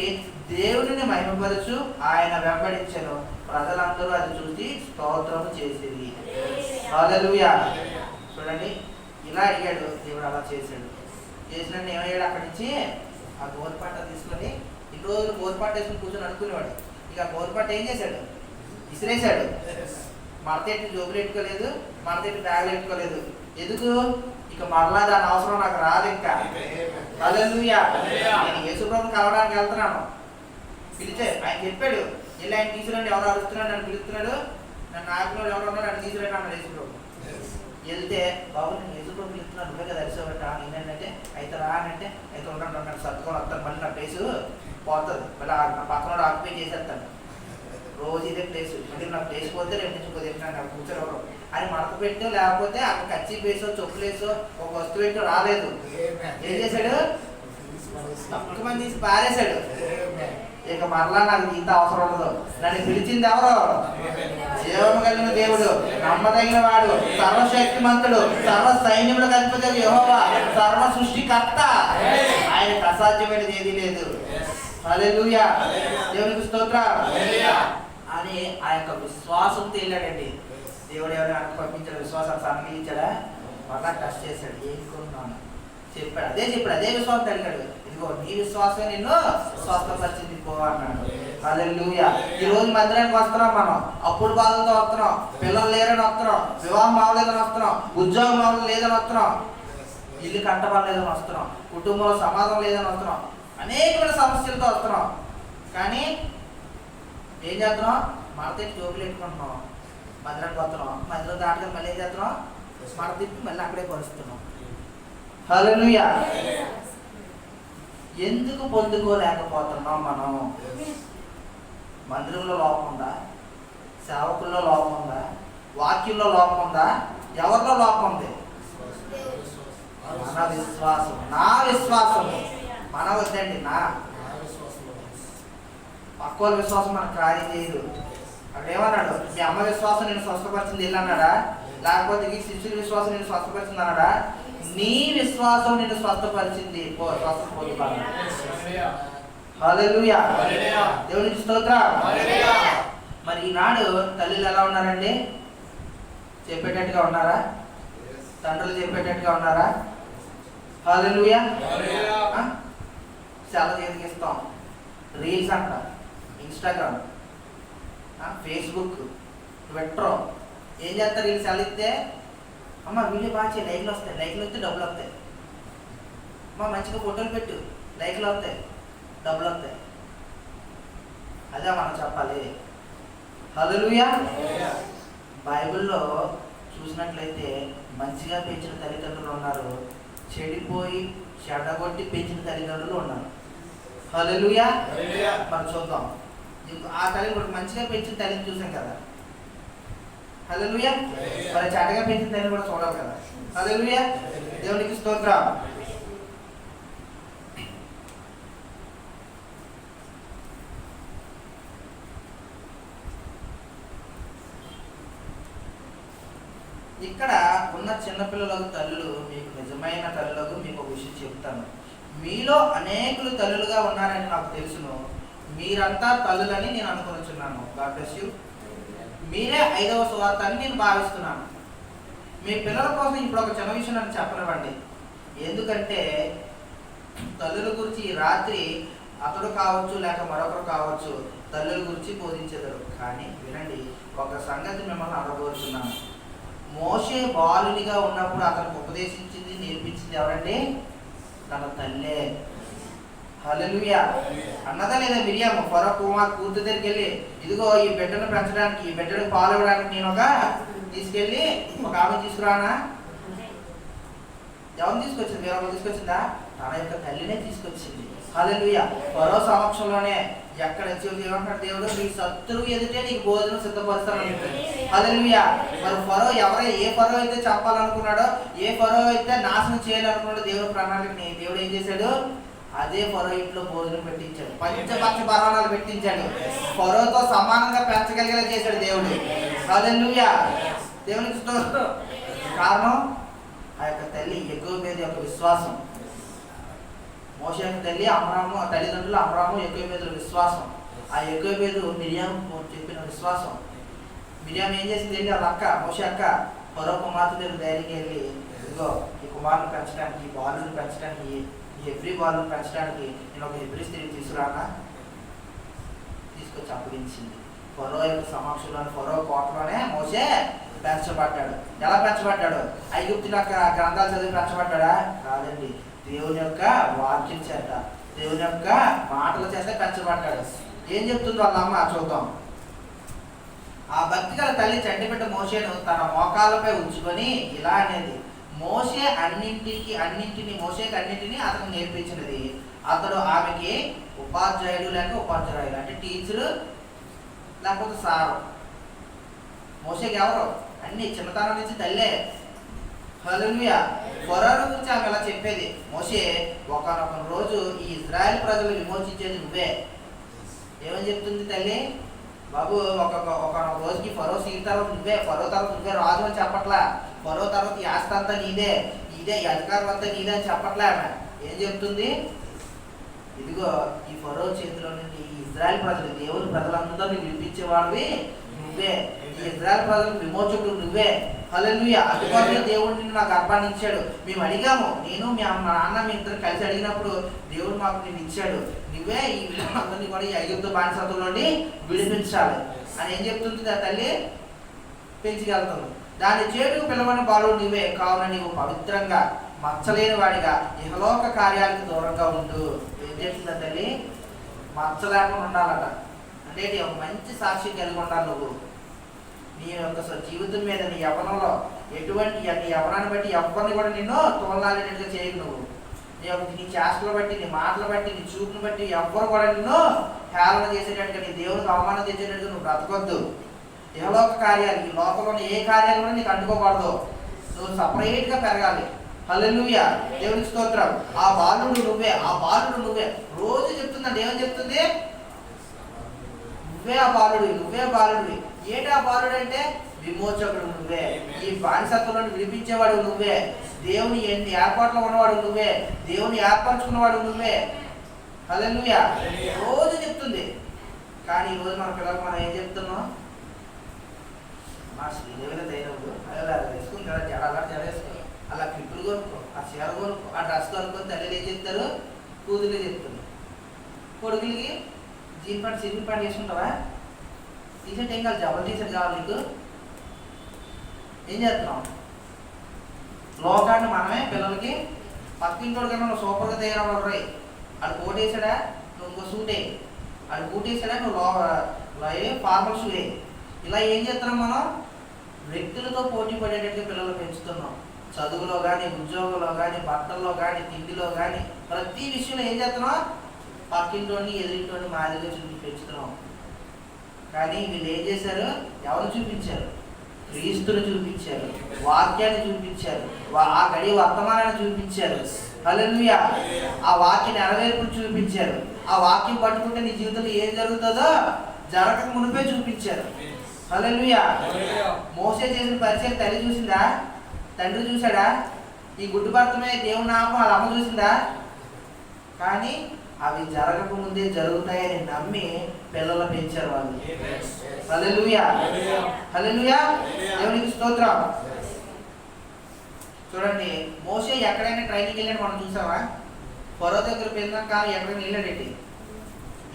దేవుడిని మహిమపరచు ఆయన వెంబడించెను. ప్రజలందరూ అది చూసి స్తోత్రము చేసేది. హల్లెలూయా. చూడండి, ఇలా అడిగాడు దేవుడు, అలా చేశాడు. చేసినట్టు ఏమయ్యాడు? అక్కడి నుంచి ఆ గోరుపాట తీసుకొని ఇన్ని రోజులు గోరుపాట వేసుకుని కూర్చొని అనుకునేవాడు. ఇక గోరుపాట ఏం చేశాడు? విసిరేశాడు. మడతెట్టి జోబులు పెట్టుకోలేదు, మడతెట్టి బ్యాగులు పెట్టుకోలేదు. ఎందుకు? ఇక మరలా దాని అవసరం నాకు రాదు ఇంకా. హల్లెలూయా. నేను యేసుప్రభుని కలవడానికి వెళ్తున్నాను. పిలిచే ఆయన చెప్పాడు, వెళ్ళి ఆయన తీసుకురండి, ఎవరు అడుగుతున్నాడు, నన్ను పిలుస్తున్నాడు, నన్ను ఆపినోడు ఎవరు ఉన్నాడు, నన్ను తీసుకురండి అన్నాడు యేసుప్రభు. వెళ్తే బాబు నేను యేసుప్రభు పిలుస్తున్నాను, నువ్వే కదా అరిసేవట. నేనేంటంటే అయితే రా అని అంటే అయితే ఉన్నాడు సర్దుకొని వస్తాను, మళ్ళీ నా ప్లేసు పోతుంది, మళ్ళీ నా పక్కన ఆక్యుపై చేసేస్తాను. రోజు ఇదే ప్లేస్, మళ్ళీ నా ప్లేస్ పోతే రేపు నుంచి ఇంకో చెప్తాను నాకు కూర్చొని ఎవరు అని మడత పెట్టో లేకపోతే అక్కడ కచ్చి వేసో చెప్పులేసో ఒక వస్తువు పెట్టో రాలేదు. ఏం చేశాడు? తక్కువ మంది తీసి పారేశాడు. ఇక మరలా నాకు ఇంత అవసరం ఉండదు. నన్ను పిలిచింది ఎవరు? జీవము కలిగిన దేవుడు, నమ్మదగిన వాడు, సర్వశక్తిమంతుడు, సర్వ సైన్యములకు అధిపతి యెహోవా, సర్వ సృష్టికర్త. ఆయనకు అసాధ్యమైనది ఏదీ లేదు. హల్లెలూయా. దేవునికి స్తోత్రం అని ఆ యొక్క విశ్వాసంతో వెళ్ళాడండి. దేవుడు ఎవరైనా పంపించాడు, విశ్వాసాన్ని అనుగ్రహించాడా? మరలా టెస్ట్ చేశాడు. ఏం కొన్నాను చెప్పాడు, అదే చెప్పాడు, అదే విశ్వాసం అడిగాడు. ఇదిగో నీ విశ్వాసం నిన్ను స్వస్థపరిచింది పో అన్నాడు. హల్లెలూయా. ఈ రోజు మందిరానికి వస్తున్నాం మనం, అప్పుడు బాధలతో వస్తున్నాం, పిల్లలు లేరని వస్తున్నాం, వివాహం అవ్వలేదని వస్తున్నాం, ఉద్యోగం అవ్వలేదు లేదని వస్తున్నాం, ఇల్లు కట్టబడలేదని వస్తున్నాం, కుటుంబంలో సమాధానం లేదని వస్తున్నాం, అనేకమైన సమస్యలతో వస్తున్నాం. కానీ ఏం చేస్తున్నాం? మడతెట్టి జోకులు పెట్టుకుంటున్నాం. మందిరానికి వస్తున్నాం, మందిరం దాటుకొని మళ్ళీ ఏం చేస్తున్నాం? మడ తిప్పి మళ్ళీ అక్కడే పరుస్తున్నాం. హల్లెలూయా. ఎందుకు పొందుకోలేకపోతున్నాం మనం? మందిరంలో లోపం ఉందా? సేవకుల్లో లోపం ఉందా? వాక్యంలో లోపం ఉందా? ఎవరిలో లోపం ఉంది? మన విశ్వాసం. నా విశ్వాసము మన వద్దండి, నా పక్క విశ్వాసం మనకు కార్యం చేయదు. అక్కడ ఏమన్నాడు? మీ అమ్మ విశ్వాసం నేను స్వస్థపరిచింది ఇల్లు అన్నాడా? లేకపోతే ఈ శిష్యుల విశ్వాసం నేను స్వస్థపరిచింది అన్నాడా? నీ విశ్వాసం నేను స్వస్థపరిచింది, స్వస్థ పొందుతాను. హల్లెలూయా. దేవునికి స్తోత్రం. మరి ఈనాడు తల్లులు ఎలా ఉన్నారండి? చెప్పేటట్టుగా ఉన్నారా? తండ్రులు చెప్పేటట్టుగా ఉన్నారా? హల్లెలూయా. చాలా చేతికి ఇస్తాం. రీల్స్ అంట, ఇన్స్టాగ్రామ్, ఫేస్బుక్, ట్విట్టర్, ఏం చేస్తారు? రీల్స్ ఎలా ఇస్తే అమ్మ వీడియో బాగా చేయి, లైక్లు వస్తాయి, లైక్లు వస్తే డబ్బులు వస్తాయి. అమ్మ మంచిగా ఫోటోలు పెట్టు, లైక్లు వస్తాయి, డబ్బులు వస్తాయి. అదే మనం చెప్పాలి. హల్లెలూయా. బైబిల్లో చూసినట్లయితే మంచిగా పెంచిన తల్లిదండ్రులు ఉన్నారు, చెడిపోయి చెడగొట్టి పెంచిన తల్లిదండ్రులు ఉన్నారు. హల్లెలూయా. మనం చూద్దాం. ఆ తల్లి కూడా మంచిగా పెంచిన తల్లిని చూసాం కదా. హల్లెలూయా. మరి చెడ్డగా పెంచిన తల్లిని కూడా చూడాలి కదా. హల్లెలూయా. దేవునికి స్తోత్రం. ఇక్కడ ఉన్న చిన్నపిల్లలకు తల్లులు, మీకు నిజమైన తల్లులకు మీకు ఒక విషయం చెప్తాను. మీలో అనేకులు తల్లులుగా ఉన్నారని నాకు తెలుసును. మీరంతా తల్లులని నేను అనుకొనిచున్నాను. God bless you. మీరే 5వ సువార్త అని నేను భావిస్తున్నాను. మీ పిల్లల కోసం ఇప్పుడు ఒక చిన్న విషయం నన్ను చెప్పనివ్వండి. ఎందుకంటే తల్లుల గురించి ఈ రాత్రి అతడు కావచ్చు లేక మరొకరు కావచ్చు తల్లుల గురించి బోధించేదారు. కానీ వినండి, ఒక సంగతి మిమ్మల్ని అడగబోతున్నాను. మోషే బాలునిగా ఉన్నప్పుడు అతనికి ఉపదేశించింది, నేర్పించింది ఎవరండి? తన తల్లే. హల్లెలూయా. అన్నదా లేదా మిరియాము ఫరో కూతురు దగ్గరికి వెళ్ళి, ఇదిగో ఈ బిడ్డను పెంచడానికి, ఈ బిడ్డను పాలు ఇవ్వడానికి నేను ఒక తీసుకెళ్ళి ఒక ఆమె తీసుకురానా? ఎవరు తీసుకొచ్చింది? వేరే తీసుకొచ్చిందా? తన యొక్క తల్లినే తీసుకొచ్చింది. హల్లెలూయా. ఫరో సమక్షంలోనే ఎక్కడ ఏమంటాడు దేవుడు? నీ శత్రువు ఎదుటే నీకు భోజనం సిద్ధపరుస్తాను. హల్లెలూయా. మరి ఫరో ఏ ఫరో అయితే చెప్పాలనుకున్నాడో, ఏ ఫరో అయితే నాశనం చేయాలనుకున్నాడో దేవుడు ప్రణాళికని దేవుడు ఏం చేశాడు? అదే ఫరో ఇంట్లో భోజనం పెట్టించాడు, పంచపక్ష పర్వాణాలు పెట్టించాడు, ఫరోతో సమానంగా పెంచగలిగేలా చేశాడు దేవుడు. హల్లెలూయా. దేవునికి స్తోత్రం. కారణం ఆ యొక్క తల్లి యెహోవేదు యొక్క విశ్వాసం. మోషే యొక్క తల్లి అమ్రాము, తల్లిదండ్రులు అమ్రాము యెహోవేదుల విశ్వాసం. ఆ యెహోవేదు మిరియాము చెప్పిన విశ్వాసం. మిరియాం ఏం చేసింది? వాళ్ళ అక్క, మోషే అక్క ఫరో కుమార్తె దగ్గర ధైర్యంగా వెళ్ళి, ఇదిగో ఈ కుమారుని పెంచడానికి, ఈ బాలుని పెంచడానికి, ఈ హెబ్రీ బాలుని పెంచడానికి నేను ఒక హెబ్రీ స్త్రీని తీసుకురానా? తీసుకొచ్చి అప్పగించింది. ఫరో యొక్క సమక్షంలో, ఫరో కోటలోనే మోషే పెంచబడ్డాడు. ఎలా పెంచబడ్డాడు? ఐగుప్తుల గ్రంథాలు చదివి పెంచబడ్డాడా? కాదండి, దేవుని యొక్క వాక్యం చేత, దేవుని యొక్క మాటల చేత పెంచబడ్డాడు. ఏం చెప్తుంది వాళ్ళ అమ్మ చూద్దాం. ఆ భక్తి గల తల్లి చంటిబిడ్డ మోషేను తన మోకాళ్ళపై ఉంచుకొని ఇలా అనేది, మోషేకి అన్నింటినీ అతను నేర్పించినది. అతడు ఆమెకి ఉపాధ్యాయుడు లేక ఉపాధ్యాయుడు అంటే టీచరు లేకపోతే సారు. మోషేకి ఎవరు? అన్ని చిన్నతనం నుంచి తల్లే. హల్లెలూయా. ఫరోను గురించి ఆమె ఇలా చెప్పేది, మోషే ఒకనొక రోజు ఈ ఇజ్రాయెల్ ప్రజలు విమోచించేది నువ్వే. ఏమని చెప్తుంది తల్లి? బాబు ఒకనొక రోజుకి ఫరో సీట్ తర్వాత నువ్వే, ఫరో తర్వాత నువ్వే రాజు అని చెప్పట్లా. ఫరో తర్వాత ఈ ఆస్తి అంతా నీదే, ఇదే ఈ అధికారం అంతా నీదే అని చెప్పట్లే. ఆమె ఏం చెప్తుంది? ఇదిగో ఈ ఫరో చేతిలో నుండి ఈ ఇజ్రాయెల్ ప్రజలు, దేవుని ప్రజలందరినీ విడిపించేవాడివి నువ్వే, ఈ ఇజ్రాయెల్ ప్రజలకు విమోచకుడు నువ్వే. హల్లెలూయా. అందుకోసమే దేవుడు నిన్ను నాకు గర్భాన్ని ఇచ్చాడు. మేము అడిగాము, నేను మా నాన్న మీ ఇద్దరు కలిసి అడిగినప్పుడు దేవుడు మాకు నేను ఇచ్చాడు. నువ్వే ఈ వీళ్ళందరినీ కూడా ఈ ఐగుప్తు బానిసత్వం నుండి విడిపించాలి అని ఏం చెప్తుంది ఆ తల్లి? పెంచుకెళ్తుంది. దాని చేటుకు పిలవని బాలుడు నువ్వే, కావున నీవు పవిత్రంగా మచ్చలేని వాడిగా ఇహలోక కార్యాలకు దూరంగా ఉండు. ఏం చెప్తుంది ఆ తల్లి? మచ్చ లేకుండా ఉండాలట. అంటే ఒక మంచి సాక్షి కలిగి ఉండాలి నువ్వు. నీ యొక్క జీవితం మీద, నీ యవ్వనంలో ఎటువంటి, నీ యవ్వనాన్ని బట్టి ఎవరిని కూడా నిన్ను తోలాలేనట్టుగా చేయకు. నువ్వు నీ చేష్టలు బట్టి, నీ మాటలు బట్టి, నీ చూపును బట్టి ఎవ్వరు కూడా నిన్ను హేళన చేసేటట్టుగా, నీ దేవునికి అవమానం తెచ్చేటట్టుగా నువ్వు బ్రతకొద్దు. ఇహలోక కార్యాలు, ఈ లోకంలోని ఏ కార్యాలు కూడా నీకు అంటుకోకూడదు. నువ్వు సపరేట్గా పెరగాలి. హల్లెలూయా. దేవునికి స్తోత్రం. ఆ బాలుడు నువ్వే, ఆ బాలుడు నువ్వే. రోజు చెప్తుందండి. ఏమని చెప్తుంది? నువ్వే ఆ బాలుడు, నువ్వే బాలుడివి. ఏంటి ఆ బాలుడు అంటే? విమోచకుడు నువ్వే, ఈ బానిసత్వంలో విడిపించేవాడు నువ్వే, దేవుని ఎన్ని ఏర్పాట్లో ఉన్నవాడు నువ్వే, దేవుని ఏర్పరచుకున్నవాడు నువ్వే. హల్లెలూయా. రోజు చెప్తుంది. కానీ ఈరోజు మన పిల్లలకు మనం ఏం చెప్తున్నాం? మా శ్రీదేవిలో ధైర్యం అలా వేసుకుని కదా, అలా జడేసుకో, అలా క్లిప్పులు కొనుక్కో, ఆ చీర కొనుక్కో, ఆ డ్రెస్ కొనుక్కొని తల్లిలు ఏం చెప్తారు? కూతురులే చెప్తారు. కొడుకులకి జీన్ ప్యాంట్, సివిల్ ప్యాంట్ వేసుకుంటావా? టీషర్ట్ ఏం కాదు, జబల్ టీషర్ట్ కావాలి నీకు. ఏం చేస్తున్నాం? లోకాన్ని మనమే పిల్లలకి పక్కింటోడు కన్నా నువ్వు సూపర్గా తయారవ్వరు. రై ఆడు కోట్ వేసాడా, నువ్వు ఇంకో సూట్ వేయి. ఆడు బూట్ వేసాడా, నువ్వు ఫార్మల్ షూ వేయి. ఇలా ఏం చేస్తున్నాం? మనం వ్యక్తులతో పోటీ పడేటట్టుగా పిల్లలు పెంచుతున్నాం. చదువులో కానీ, ఉద్యోగంలో కానీ, బట్టల్లో కానీ, తిండిలో కానీ, ప్రతి విషయంలో ఏం చేస్తున్నాం? పక్కింటోని, ఎదురింటోని మాదిరిగా పెంచుతున్నాం. కానీ వీళ్ళు ఏం చేశారు? ఎవరు చూపించారు? క్రీస్తుని చూపించారు, వాక్యాన్ని చూపించారు, ఆ గడి వర్తమానాన్ని చూపించారు. హల్లెలూయా. ఆ వాక్య నెరవేర్పును చూపించారు. ఆ వాక్యం పట్టుకుంటే నీ జీవితంలో ఏం జరుగుతుందో జరగక మునిపే చూపించారు. హల్లెలూయా. మోసే చేసిన పరిచయం తల్లి చూసిందా? తండ్రి చూశాడా? ఈ గుడ్డు భర్తమే దేవుని నామం వాళ్ళ అమ్మ చూసిందా? కానీ అవి జరగక ముందే జరుగుతాయని నమ్మి పిల్లలు పెంచారు వాళ్ళు. హల్లెలూయా. హల్లెలూయా. దేవునికి స్తోత్రం. చూడండి, మోషే ఎక్కడైనా ట్రైనింగ్ వెళ్ళాడు మనం చూసావా? ఫరో దగ్గర పెరిగినాక ఎక్కడైనా వెళ్ళాడేంటి?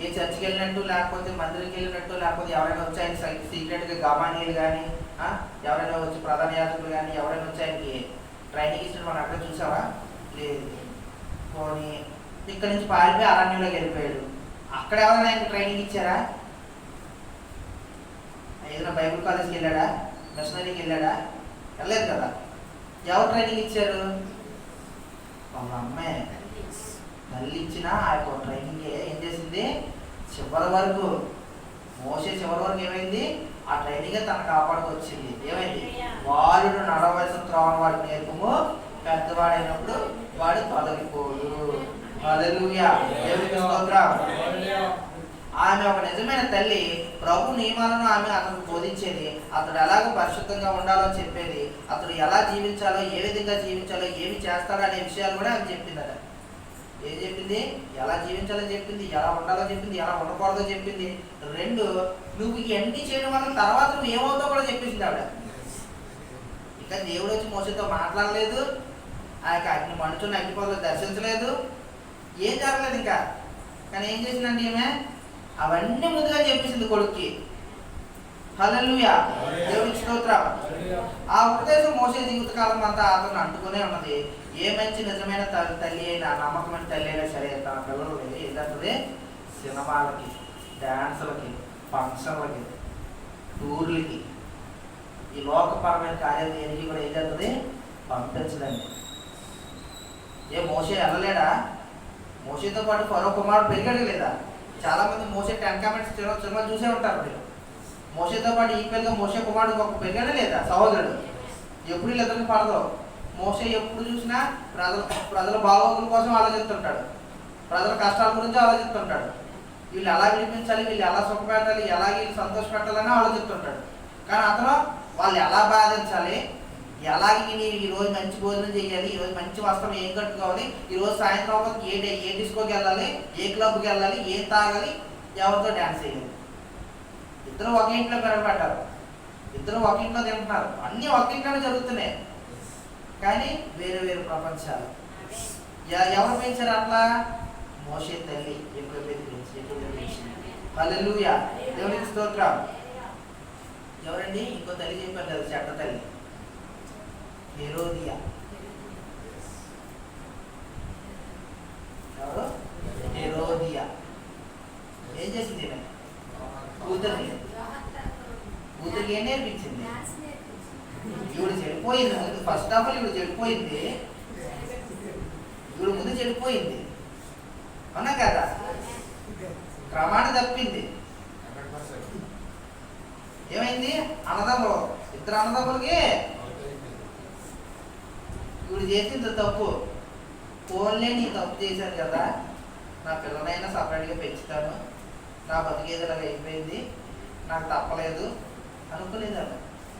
ఏ చర్చికి వెళ్ళినట్టు, లేకపోతే మందిరికి వెళ్ళినట్టు, లేకపోతే ఎవరైనా వచ్చి ఆయన సీక్రెట్గా గమానీయులు కానీ, ఎవరైనా వచ్చి ప్రధాన యాజకులు కానీ ఎవరైనా వచ్చి ఆయనకి ట్రైనింగ్ ఇచ్చినట్టు మనం అక్కడ చూసావా? లేదు. పోనీ ఇక్కడ నుంచి పారిపోయి అరణ్యంలోకి వెళ్ళిపోయాడు. అక్కడ ఎవరైనా ఆయనకి ట్రైనింగ్ ఇచ్చారా? ఏదైనా బైబిల్ కాలేజ్కి వెళ్ళాడా? మిషనరీకి వెళ్ళాడా? వెళ్ళలేదు కదా. ఎవరు ట్రైనింగ్ ఇచ్చారు? వాళ్ళ అమ్మాయి తల్లి ఇచ్చిన ఆ యొక్క ట్రైనింగ్ ఏం చేసింది? చివరి వరకు మోసే చివరి వరకు ఏమైంది? ఆ ట్రైనింగ్ తను కాపాడుకొచ్చింది. ఏమైంది? బాలుడు నడవలసిన త్రోవను వాడికి నేర్పము, పెద్దవాడైనప్పుడు వాడు తొలగిపోడు. హల్లెలూయా, దేవునికి స్తోత్రం. ఆమె ఒక నిజమైన తల్లి. ప్రభు నియమాలను ఆమె అతనికి బోధించేది. అతడు ఎలాగ పరిశుద్ధంగా ఉండాలో చెప్పేది. అతడు ఎలా జీవించాలో, ఏ విధంగా జీవించాలో, ఏమి చేస్తాడో అనే విషయాలు కూడా ఆమె చెప్పిందట. ఏం చెప్పింది? ఎలా జీవించాలో చెప్పింది, ఎలా ఉండాలో చెప్పింది, ఎలా ఉండకూడదో చెప్పింది. రెండు, నువ్వు ఇవన్నీ చేయడం వల్ల తర్వాత నువ్వు ఏమవుతావు కూడా చెప్పేసింది ఆవిడ. ఇంకా దేవుడు వచ్చి మోసతో మాట్లాడలేదు, ఆ యొక్క అగ్ని మనుషులను అగ్నిపోతలు దర్శించలేదు, ఏం జరగలేదు ఇంకా. కానీ ఏం చేసిందండి ఈమె? అవన్నీ ముందుగా చెప్పేసింది కొడుక్కి. హల్లెలూయా, దేవునికి స్తోత్రం. ఆ ఉపదేశం మోసే జీవితకాలం అంతా అతను అంటుకునే ఉన్నది. ఏ మంచి నిజమైన తల్లి అయినా, నమ్మకమైన తల్లి అయినా సరే తన పిల్లలు ఏంటంటే సినిమాలకి, డాన్సులకి, ఫంక్షన్లకి, టూర్లకి, ఈ లోకపరమైన కార్యాలు దేనికి కూడా ఏం చేస్తుంది? పంపించదండి. ఏ మోసే వెళ్ళలేడా? మోసేతో పాటు ఫరో కుమారుడు పెరిగాడు లేదా? చాలా మంది మోసే 10 కామెంట్స్ సినిమా చూసే ఉంటారు. మీరు మోసేతో పాటు ఈక్వల్గా మోసే కుమారుడు ఒక పెరిగాడే లేదా సహోదరుడు? ఎప్పుడు వీళ్ళిద్దరికి పడదు. మోసే ఎప్పుడు చూసినా ప్రజల బాగోగుల కోసం ఆలోచిస్తుంటాడు, ప్రజల కష్టాల గురించి ఆలోచిస్తుంటాడు. వీళ్ళు ఎలా వినిపించాలి, వీళ్ళు ఎలా సుఖపెట్టాలి, ఎలా వీళ్ళు సంతోషపెట్టాలని ఆలోచిస్తుంటాడు. కానీ అతను వాళ్ళు ఎలా బాధించాలి, ఎలాగే నేను ఈరోజు మంచి భోజనం చేయాలి, ఈరోజు మంచి వస్త్రం ఏం కట్టుకోవాలి, ఈరోజు సాయంత్రం ఏ డిస్కోకి వెళ్ళాలి, ఏ క్లబ్కి వెళ్ళాలి, ఏం తాగాలి, ఎవరితో డ్యాన్స్ చేయాలి. ఇద్దరు ఒక ఇంట్లో పెరగబెట్టారు, ఇద్దరు ఒక ఇంట్లో తింటున్నారు, అన్నీ ఒక ఇంట్లోనే జరుగుతున్నాయి. కానీ వేరు వేరు ప్రపంచాలు. ఎవరు పెంచారు అట్లా? మోసే తల్లి ఎప్పుడైతే పెంచింది. హల్లెలూయా, దేవునికి స్తోత్రం. ఎవరండి? ఇంకో తల్లి చెప్పారు కదా, చెడ్డ తల్లి, హెరోదియా. ఎవరు? హెరోదియా. ఏం చేసింది? కూతురికి ఏం నేర్పించింది? ఈవిడ చెడిపోయింది ముందు. ఫస్ట్ ఆఫ్ ఆల్ ఈవిడ చెడిపోయింది, ఈవిడ ముందు చెడిపోయింది. అవునా కదా? క్రమాన్ని తప్పింది. ఏమైంది? అన్నదమ్ములు, ఇద్దరు అన్నదమ్ములకి ఈవిడ చేసింది తప్పు. ఫోన్లే నీ తప్పు చేశాను కదా, నా పిల్లనైనా సపరేట్గా పెంచుతాను, నా బతికేదలాగా అయిపోయింది, నాకు తప్పలేదు అనుకోలేదన్న.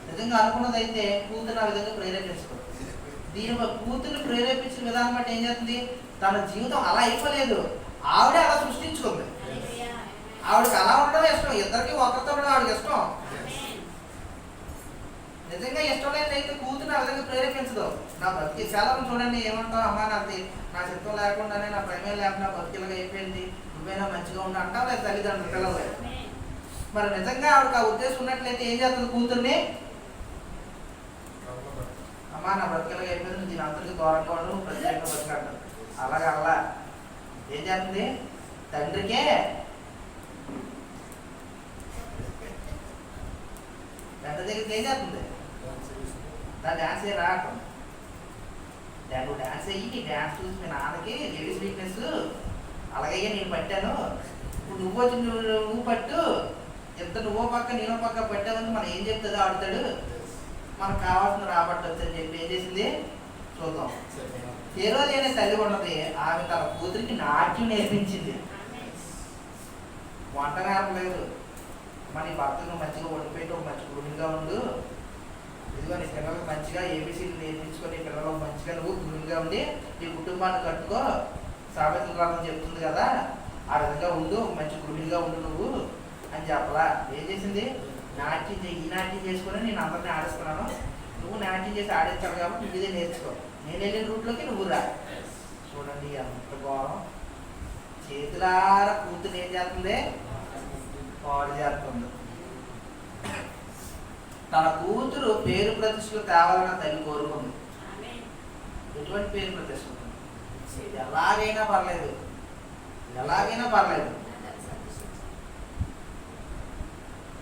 నిజంగా అనుకున్నదైతే కూతురు ఆ విధంగా ప్రేరేపించుకో. దీని కూతురు ప్రేరేపించిన విధానం బట్టి ఏం చేస్తుంది? తన జీవితం అలా అయిపోలేదు, ఆవిడే అలా సృష్టించుకుంది. ఆవిడకి అలా ఉండడం ఇష్టం, ఇద్దరికి ఒకరితో ఉండడం ఆవిడకి ఇష్టం. నిజంగా ఇష్టం లేదైతే కూతురు ఆ విధంగా ప్రేరేపించదు. నా బతికి చాలా చూడండి ఏమంటావు, అమ్మా నా చిత్తం లేకుండానే, నా ప్రేమే లేకుండా బతికిలాగా అయిపోయింది, నువ్వైనా మంచిగా ఉండి అంటావు లేదు తల్లిదండ్రులు పిల్లలు. మరి నిజంగా ఆవిడకి ఆ ఉద్దేశం ఉన్నట్లయితే ఏం చేస్తుంది? కూతుర్ని అమ్మా నా బ్రతికలాగా అయిపోయింది, దీని అందరికీ దూరంగా ఉండు, నువ్వు ప్రత్యేకంగా బతికంటావు. అలాగే అలా ఏం చేస్తుంది? తండ్రికే తండ్రి దగ్గరికి ఏం చేస్తుంది? నా డ్యాన్స్ ఏ రావటం, నువ్వు డ్యాన్స్ అయ్యి నీ డ్యాన్స్ చూసి మీ నాన్నకి లేడీస్ వీక్నెస్, అలాగయ్యా నేను పట్టాను, ఇప్పుడు నువ్వు వచ్చి నువ్వు పట్టు, ఎంత నువ్వో పక్క నేనో పక్క పట్టావని మనం ఏం చెప్తుందో ఆడుతాడు, మనకు కావాల్సిన రాబట్టచ్చు అని చెప్పి ఏం చేసింది? చూద్దాం. హెరోది అనే తల్లి ఉన్నది, ఆమె తన కూతురికి నాట్యం నేర్పించింది. వంట నేర్పలేదు. మన ఈ భర్తను మంచిగా వండిపెట్టి ఒక మంచి గృహిణిగా ఉండు, ఇదిగో నీ పిల్లలకు మంచిగా ఏబీసీలు నేర్పించుకొని పిల్లలకు మంచిగా నువ్వు గృహిణిగా ఉండి నీ కుటుంబాన్ని కట్టుకో, సామెతల గ్రంథం చెప్తుంది కదా, ఆ విధంగా ఉండు, మంచి గృహిణిగా ఉండు నువ్వు అని చెప్పలా. ఏం చేసింది? నాట్యం ఈ నాట్యం చేసుకుని నేను అందరినీ ఆడిస్తున్నాను, నువ్వు నాట్యం చేసి ఆడించాలి కాబట్టి నువ్వు ఇదే నేర్చుకో, నేను వెళ్ళిన రూట్లోకి నువ్వు రా. చూడండి ఎంత ఘోరం. చేతులారా కూతురు ఏం చేస్తుంది? పాడు చేస్తుంది. తన కూతురు పేరు ప్రతిష్టలు తేవాలన్న తల్లి కోరుకుంది. ఎటువంటి పేరు ప్రతిష్టలు? ఎలాగైనా పర్లేదు, ఎలాగైనా పర్లేదు.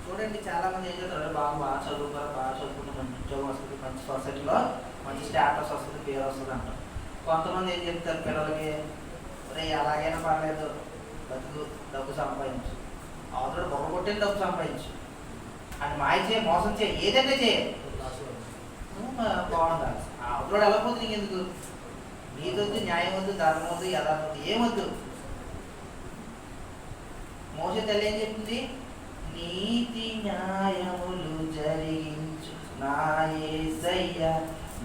చూడండి చాలా మంది ఏం చేస్తారు, బాగా చదువుతారు, బాగా చదువుకున్న మంచి ఉద్యోగం వస్తుంది, మంచి సొసైటీలో మంచి స్టేటస్ వస్తుంది, పేరు వస్తుంది అంటారు. కొంతమంది ఏం చెప్తారు పిల్లలకి, రే ఎలాగైనా పర్లేదు బతుకు, డబ్బు సంపాదించు, అవతల బొమ్మ కొట్టిన డబ్బు సంపాదించు అని మాయ చేయ, మోసం చేయ, ఏదైతే చేయ బాగుండాలి. అవతల ఎలా పోతుంది నీకు ఎందుకు? నీదొద్దు, న్యాయం వద్దు, ధర్మం వద్దు, యథార్థం వద్దు, ఏమొద్దు. మోసే తల్లి ఏం చెప్తుంది? నీతి న్యాయములు జరిగించు నా యేసయ్య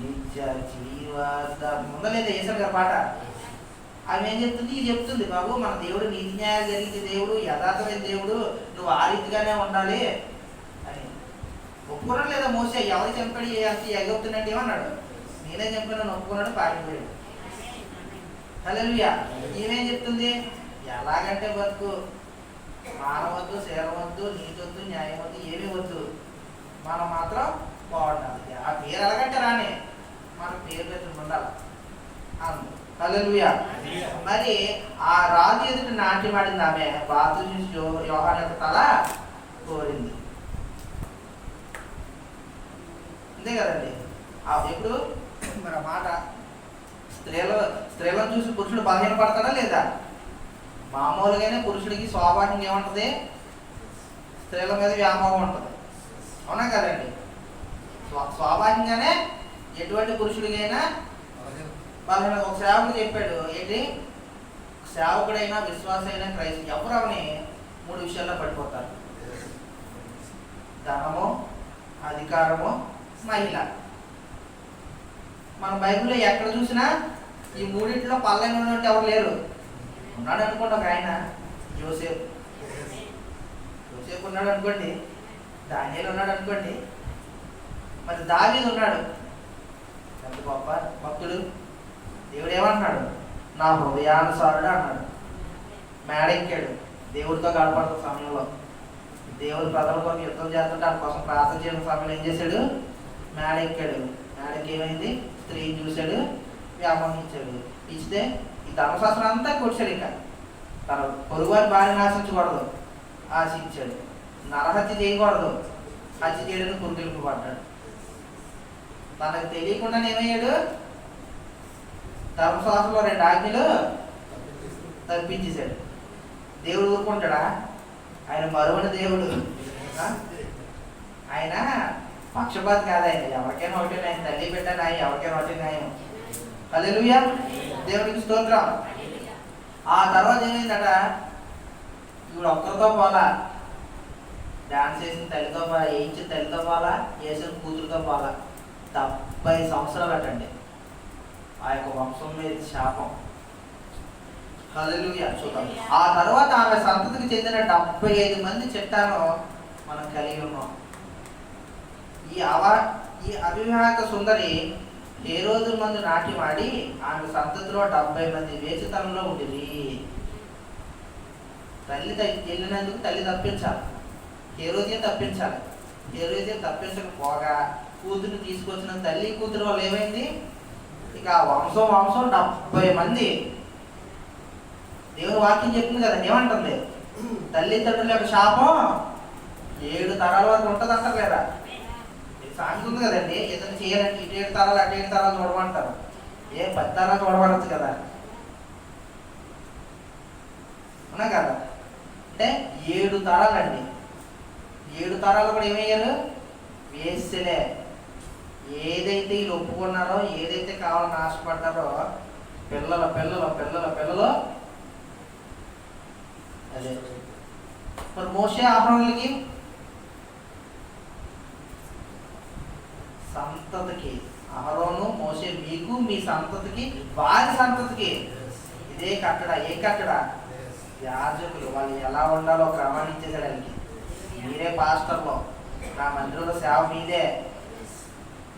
నిత్య జీవార్థం. ముందలేదు వేసారు కదా పాట. ఆమె ఏం చెప్తుంది? ఇది చెప్తుంది, బాబు మన దేవుడు నీతి న్యాయాలు జరిగించే దేవుడు, యథార్థమైన దేవుడు, నువ్వు ఆ రీతిగానే ఉండాలి అని. ఒప్పుకున్నాడు లేదా మోసే? ఎవరు చంపాడు ఎగొప్పుతున్నట్టు ఏమన్నాడు? నేనే చంపాను ఒప్పుకున్నాడు, పారిపోయాడు. హల్లెలూయా. ఈమెం చెప్తుంది? ఎలాగంటే బతుకు, మానవద్దు, సేరవద్దు, నీతొద్దు, న్యాయం వద్దు, ఏమీ వద్దు, మనం మాత్రం బాగుండాలి. ఆ పేరు ఎలాగంటే రాని, మన పేరు పెట్టుకుని ఉండాలి. హల్లెలూయా. మరి ఆ రాజు ఎదుట నాట్యం ఆడింది ఆమె. బాతు చూసి యోహాను యొక్క తల కోరింది. అంతే కదండి. ఎప్పుడు మరి ఆ మాట స్త్రీలను చూసి పురుషుడు బలహీనపడతాడా లేదా? మామూలుగానే పురుషుడికి స్వాభావికంగా ఏముంటుంది? స్త్రీల మీద వ్యామోహం ఉంటుంది, అవునా కదండి? స్వాభావికంగానే ఎటువంటి పురుషుడికైనా బలహీన. ఒక సేవకుడు చెప్పాడు ఏంటి, సేవకుడైనా విశ్వాసైనా క్రైస్తవ ఎవరు అవని 3 విషయాల్లో పడిపోతారు: ధనము, అధికారము, మహిళ. మన బైబిల్లో ఎక్కడ చూసినా ఈ 3 పల్లెని ఉన్నట్టు ఎవరు లేరు. ఉన్నాడు అనుకోండి ఒక ఆయన, యోసేపు ఉన్నాడు అనుకోండి, దానియేలు ఉన్నాడు అనుకోండి, మరి దావీదు ఉన్నాడు. ఎంత గొప్ప భక్తుడు! దేవుడు ఏమంటున్నాడు? నా హృదయానుసారుడు అన్నాడు. మేడెక్కాడు, దేవుడితో గడపడుతున్న సమయంలో, దేవుడు ప్రజల కొరకు యుద్ధం చేస్తుంటే ఆయన కోసం ప్రార్థన చేయడం సమయంలో ఏం చేశాడు? మేడెక్కాడు. మేడకి ఏమైంది? స్త్రీని చూశాడు, వ్యామోహించాడు. ఇస్తే ఈ ధర్మశాస్త్రం అంతా కొట్టాడు. ఇంకా తన పొరుగువారి భార్యను ఆశించకూడదు, ఆశించాడు. నరహత్య చేయకూడదు, హత్య చేయడానికి పురుగొల్పబడ్డాడు. తనకు తెలియకుండా ఏమయ్యాడు? ధర్మశాస్త్రంలో 2 ఆజ్ఞలు తప్పించేశాడు. దేవుడు ఊరుకుంటాడా? ఆయన మరువని దేవుడు. ఆయన పక్షపాతి కాదు. ఆయన ఎవరికైనా ఒకటే న్యాయం, తల్లి బిడ్డ న్యాయం, ఎవరికైనా ఒకటే న్యాయం. హల్లెలూయా. దేవుడికి స్తోత్రం. ఆ తర్వాత ఏమైందట? ఇప్పుడు ఒక్కరితో పోలా, డాన్స్ చేసిన తల్లితో పోలా, వేయించిన తల్లితో పోలా, వేసిన కూతురుతో పోలా. 70 సంవత్సరాలు అటండి ఆ యొక్క వంశం మీద శాపం. హల్లెలూయా. చూద్దాం. ఆ తర్వాత ఆమె సంతతికి చెందిన 75 మంది చిట్టాను మనం కలిగి ఉన్నాం. ఈ అవివాహిత సుందరి హేరోదు మందు నాట్యమాడి ఆమె సంతతిలో 70 మంది వేచితనంలో ఉండిరి. తల్లి వెళ్ళినందుకు తల్లి తప్పించాలి, హేరోదే తప్పించాలి. హేరోదే తప్పించకపోగా కూతురు తీసుకొచ్చిన తల్లి కూతురు వల్ల ఏమైంది? ఇక వంశం 70 మంది. దేవుని వాక్యం చెప్తుంది కదా, ఏమంటుంది? తల్లిదండ్రుల యొక్క శాపం 7 తరాల వరకు ఉంటుంది అంటారు లేదా? సామెత ఉంది కదండి, ఏదైనా చేయాలంటే ఇటు 7 తరాలు అటు 7 తరాలు చూడమంటారు. 10 తరాలు చూడబడచ్చు కదా, అవునా కదా? అంటే 7 తరాలండి. 7 తరాలు కూడా ఏమయ్యారు? వేస్తలే. ఏదైతే వీళ్ళు ఒప్పుకున్నారో, ఏదైతే కావాలని ఆశపడ్డారో పిల్లల పిల్లల పిల్లల పిల్లలు అదే. మరి మోషే అహరోనులకి సంతతికి, అహరోను మోషే మీకు మీ సంతతికి వారి సంతతికి ఇదే కట్టడ. ఏ కట్టడ? యాజకులు. వాళ్ళు ఎలా ఉండాలో క్రమాన్ని ఇచ్చేసాడు వాళ్ళకి. మీరే పాస్టర్లో, నా మందిరంలో సేవ మీదే,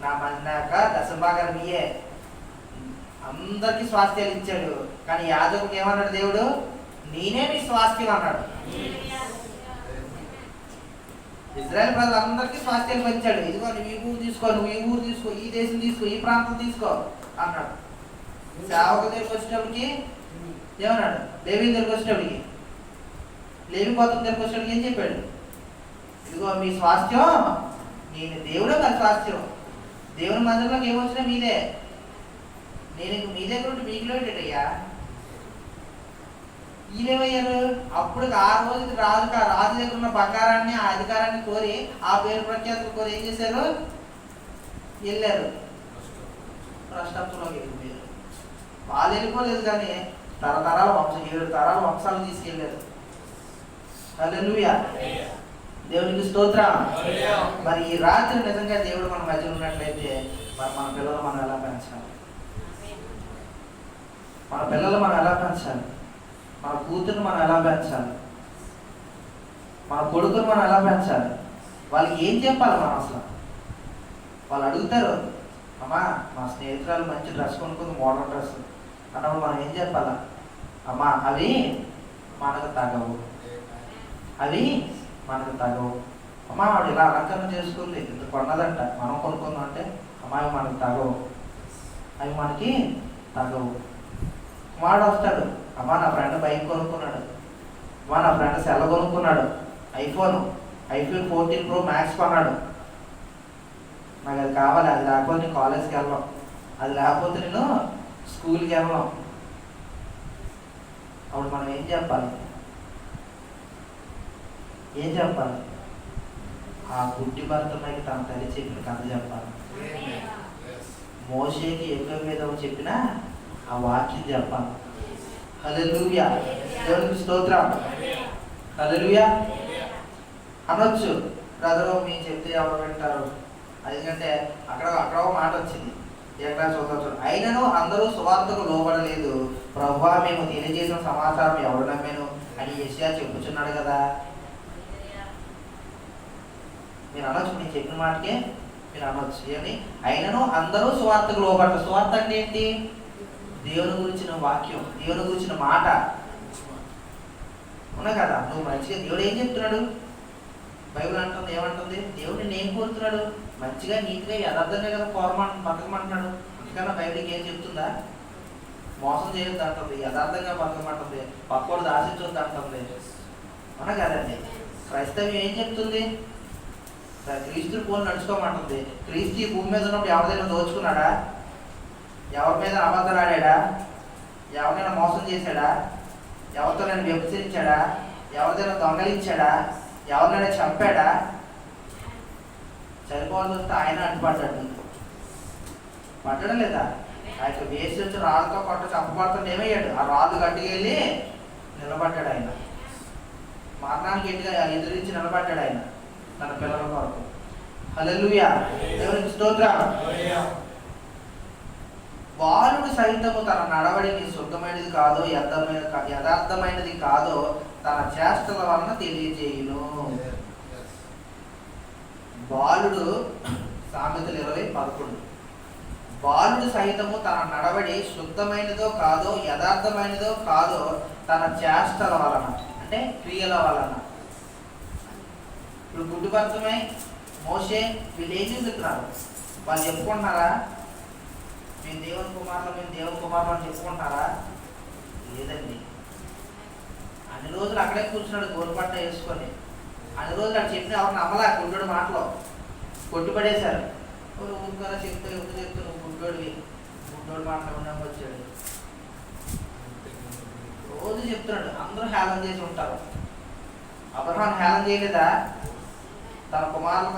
నా మందాక దశభాగాలు మీయే, అందరికీ స్వాస్థ్యాలు ఇచ్చాడు. కానీ యాజకుడికి ఏమన్నాడు దేవుడు? నేనే మీ స్వాస్థ్యం అన్నాడు. ఇజ్రాయెల్ ప్రజలందరికీ స్వాస్థ్యాలు పంచాడు. ఇదిగో నువ్వు ఈ ఊరు తీసుకో, నువ్వు ఈ ఊరు తీసుకో, ఈ దేశం తీసుకో, ఈ ప్రాంతం తీసుకో అన్నాడు. సేవకుల దగ్గరికి వచ్చేటప్పటికి ఏమన్నాడు? లేవి దగ్గరికి వచ్చేటప్పటికి, లేవి గోత్రం దగ్గరికి వచ్చేటప్పటికి ఏం చెప్పాడు? ఇదిగో మీ స్వాస్థ్యం నేను దేవుడే మరి స్వాస్థ్యం. దేవుని మందిరంలోకి ఏమొచ్చినా మీదే. నేను మీ దగ్గర ఉంటే మీకు లేటయ్యా. వీళ్ళేమయ్యారు? అప్పుడు ఆ రోజుకి రాజు దగ్గర ఉన్న బంగారాన్ని, ఆ అధికారాన్ని కోరి, ఆ పేరు ప్రఖ్యాతులు కోరి ఏం చేశారు? వెళ్ళారు, భ్రష్టత్వంలోకి వెళ్ళిపోయారు. వాళ్ళు వెళ్ళిపోలేదు కానీ తరతరాల 7 తరాల వంశాలు తీసుకెళ్ళారు. హల్లెలూయా, దేవునికి స్తోత్రం. మరి ఈ రాత్రి నిజంగా దేవుడు మన మధ్య ఉన్నట్లయితే మరి మన పిల్లలు మనం ఎలా పెంచాలి? మన పిల్లలు మనం ఎలా పెంచాలి? మన కూతుర్ని మనం ఎలా పెంచాలి? మన కొడుకుని మనం ఎలా పెంచాలి? వాళ్ళకి ఏం చెప్పాలి మనం అసలు? వాళ్ళు అడుగుతారు, అమ్మా మా స్నేహితురాలు మంచి డ్రెస్ కొనుక్కుంది, మోడల్ డ్రెస్ అన్నప్పుడు మనం ఏం చెప్పాలా? అమ్మా అవి మనకు తగవు, అవి మనకు తగవు. అమ్మా ఆవిడ ఇలా అలంకరణ చేసుకుంది, ఇంత కొన్నదంట, మనం కొనుక్కుందాం అంటే అమ్మా అవి మనకు తగవు, అవి మనకి తగవు. వాడు వస్తాడు, అమ్మా నా ఫ్రెండ్ బైక్ కొనుక్కున్నాడు, అమ్మా నా ఫ్రెండ్ సెల్ కొనుక్కున్నాడు, ఐఫోన్ 14 Pro Max కొన్నాడు, నాకు అది కావాలి, అది లేకపోతే నేను కాలేజ్కి వెళ్ళాం, అది లేకపోతే నేను స్కూల్కి వెళ్ళాం. అప్పుడు మనం ఏం చెప్పాలి? ఏం చెప్పాలి? ఆ గుడ్డి భర్తమైకి తన తల్లి చెప్పిన కథ చెప్పాలి. మోషేకి ఎలుక మీద చెప్పిన ఆ వాక్యం చెప్పాలి. హల్లెలూయా, దేవునికి స్తోత్రం. హల్లెలూయా అనొచ్చు. బ్రదరు మీరు చెప్తే ఎవరు వింటారు? ఎందుకంటే అక్కడ మాట వచ్చింది, ఎక్కడ చూడవచ్చు. అయినను అందరూ సువార్తకు లోబడలేదు, ప్రభువా మేము తెలియజేసిన సమాచారం ఎవరు నమ్మాను అని యెషయా చెప్పుచున్నాడు కదా. మీరు అనొచ్చు, నేను చెప్పిన మాటకే మీరు అనొచ్చు. ఏమని? అయినను అందరూ సువార్తకు లోబడతారు. సువార్త అంటే ఏంటి? దేవుని గురించిన వాక్యం, దేవుని గురించిన మాట ఉన్నా కదా. నువ్వు మంచిగా, దేవుడు ఏం చెప్తున్నాడు? బైబిల్ అంటుంది, ఏమంటుంది? దేవుడిని నేను కోరుతున్నాడు మంచిగా, నీట్గా, యథార్థంగా కదా బతకమంటున్నాడు. అందుకన్నా బైబిల్కి ఏం చెప్తుందా? మోసం చేయొద్దు అంటుంది, యథార్థంగా బతకమంటుంది, పక్కోడు ఆశించొద్దు అంటుంది. అవునా కదండి? క్రైస్తవ్యం ఏం చెప్తుంది? క్రీస్తు పోలు నడుచుకోమంటుంది. క్రీస్తు ఈ భూమి మీద ఉన్నప్పుడు ఎవరిదైనా దోచుకున్నాడా? ఎవరి మీద అబద్ధాలు ఆడాడా? ఎవరినైనా మోసం చేశాడా? ఎవరితో నేను వ్యభిచరించాడా? ఎవరిదైనా దొంగలించాడా? ఎవరినైనా చంపాడా? చనిపోవాల్సి వస్తే ఆయన అడ్డుపడ్డాడు. పడ్డడం లేదా? ఆ యొక్క వేసి వచ్చి రాళ్ళతో కొట్ట చంపబడుతుంది, ఏమయ్యాడు? ఆ రాళ్ళు గట్టికెళ్ళి నిలబడ్డాడు ఆయన. మరణానికి గట్టిగా ఎదురించి నిలబడ్డాడు ఆయన తన పిల్లల కొరకు. హల్లెలూయా, దేవునికి స్తోత్రం. బాలుడు సైతము తన నడవడిని శుద్ధమైనది కాదో యథార్థమైనది కాదో తన చేష్టల వలన తెలియజేయును. బాలుడు, సామెతలు 20:11. బాలుడు సహితము తన నడవడి శుద్ధమైనదో కాదో యథార్థమైనదో కాదో తన చేష్టల వలన, అంటే క్రియల వలన. ఇప్పుడు గుడ్డిభర్తమై మోషే వీళ్ళు ఏం చెప్తున్నారు? వాళ్ళు చెప్పుకుంటున్నారా మేము దేవుని కుమారులు అని చెప్పుకుంటున్నారా? లేదండి. అన్ని రోజులు అక్కడే కూర్చున్నాడు గోరుపట్ట వేసుకొని. అన్ని రోజులు అక్కడ చెప్పిన ఎవరిని నమ్మలా, గుడ్డోడు మాటలో కొట్టుపడేశారు. ఊరుకోరా చెప్తే ఎందుకు చెప్తాను, గుడ్డోడు మాటలు ఉన్నాము వచ్చాడు. రోజు చెప్తున్నాడు, అందరూ హేళన చేసి ఉంటారు. అబ్రహాం హేళన చేయలేదా? తన కుమారులు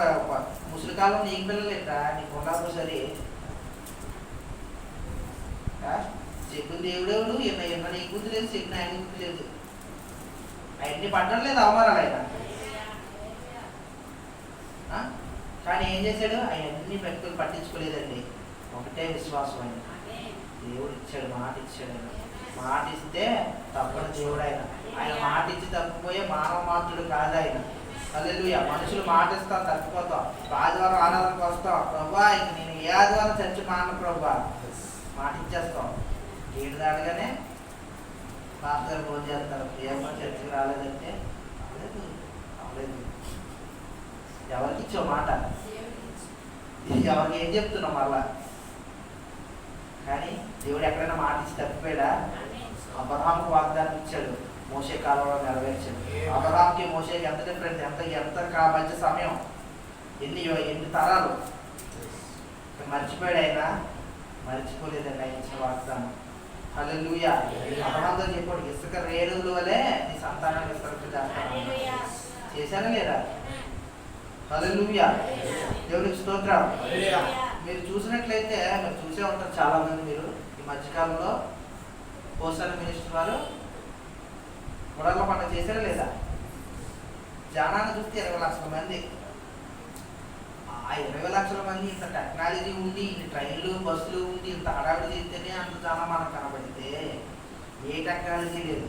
ముసలికాలం నీకు పిల్లలు ఎట్రా, నీకు ఉన్నాకు సరే చెప్పిన దేవుడేవుడు, ఎన్న నీ గుర్తు లేదు, చెప్పిన ఆయన గుర్తు లేదు. అవన్నీ పట్టడం లేదు అవమానాలు ఆయన. కానీ ఏం చేశాడు? అవన్నీ పెట్టుకుని పట్టించుకోలేదండి. ఒకటే విశ్వాసం ఆయన. దేవుడు ఇచ్చాడు, మాట ఇచ్చాడు. ఆయన మాట ఇస్తే తప్పని దేవుడు ఆయన. ఆయన మాట ఇచ్చి తప్పిపోయే మానవ మాత్రుడు కాదు ఆయన. హల్లెలూయా. మనుషులు మాట ఇస్తాం, తప్పిపోతాం. ఆదివారం ఆరాధనకు వస్తాం, ప్రభా ఇంక నేను ఏ ఆదివారం చర్చి మాన ప్రభా మాట ఇచ్చేస్తాం. ఏడు దాటగానే పాస్టర్ గారు ఫోన్ చేస్తారు, ఏమో చర్చికి రాలేదంటే అవలేదు. ఎవరికి ఇచ్చావు మాట? ఎవరికి ఏం చెప్తున్నావు మళ్ళా? కానీ దేవుడు ఎక్కడైనా మాట ఇచ్చి తప్పిపోయాడా? అబ్రహాంకు వాగ్దానం ఇచ్చాడు, మోషే కాలంలో నెరవేర్చాడు. అబ్రహాంకి మోషేకి ఎంత డిఫరెన్స్, ఎంత మధ్య సమయం. ఎన్ని తరాలు మర్చిపోయాడు ఆయన, మర్చిపోలేదండి ఆయన ఇచ్చిన వాగ్దానం. హల్లెలూయా. అబ్రహాముతో చెప్పాడు, ఇసుక రేణువుల వలె నీ సంతానాన్ని విస్తరింప చేస్తాను. చేశానా లేదా? హల్లెలూయా. దేవునికి స్తోత్రం. మీరు చూసినట్లయితే మీరు చూసే ఉంటారు చాలా మంది. మీరు ఈ మధ్యకాలంలో హోసన్న మినిస్టర్ వారు గుడాల పండుగ చేశారా లేదా? జనాన్ని చూస్తే 20 లక్షల మంది. ఆ 20 లక్షల మంది ఇంత టెక్నాలజీ ఉండి, ఇన్ని ట్రైన్లు బస్సులు ఉండి, ఇంత హడావిడి చేస్తేనే అంత జనం మనకు కనబడితే, ఏ టెక్నాలజీ లేదు,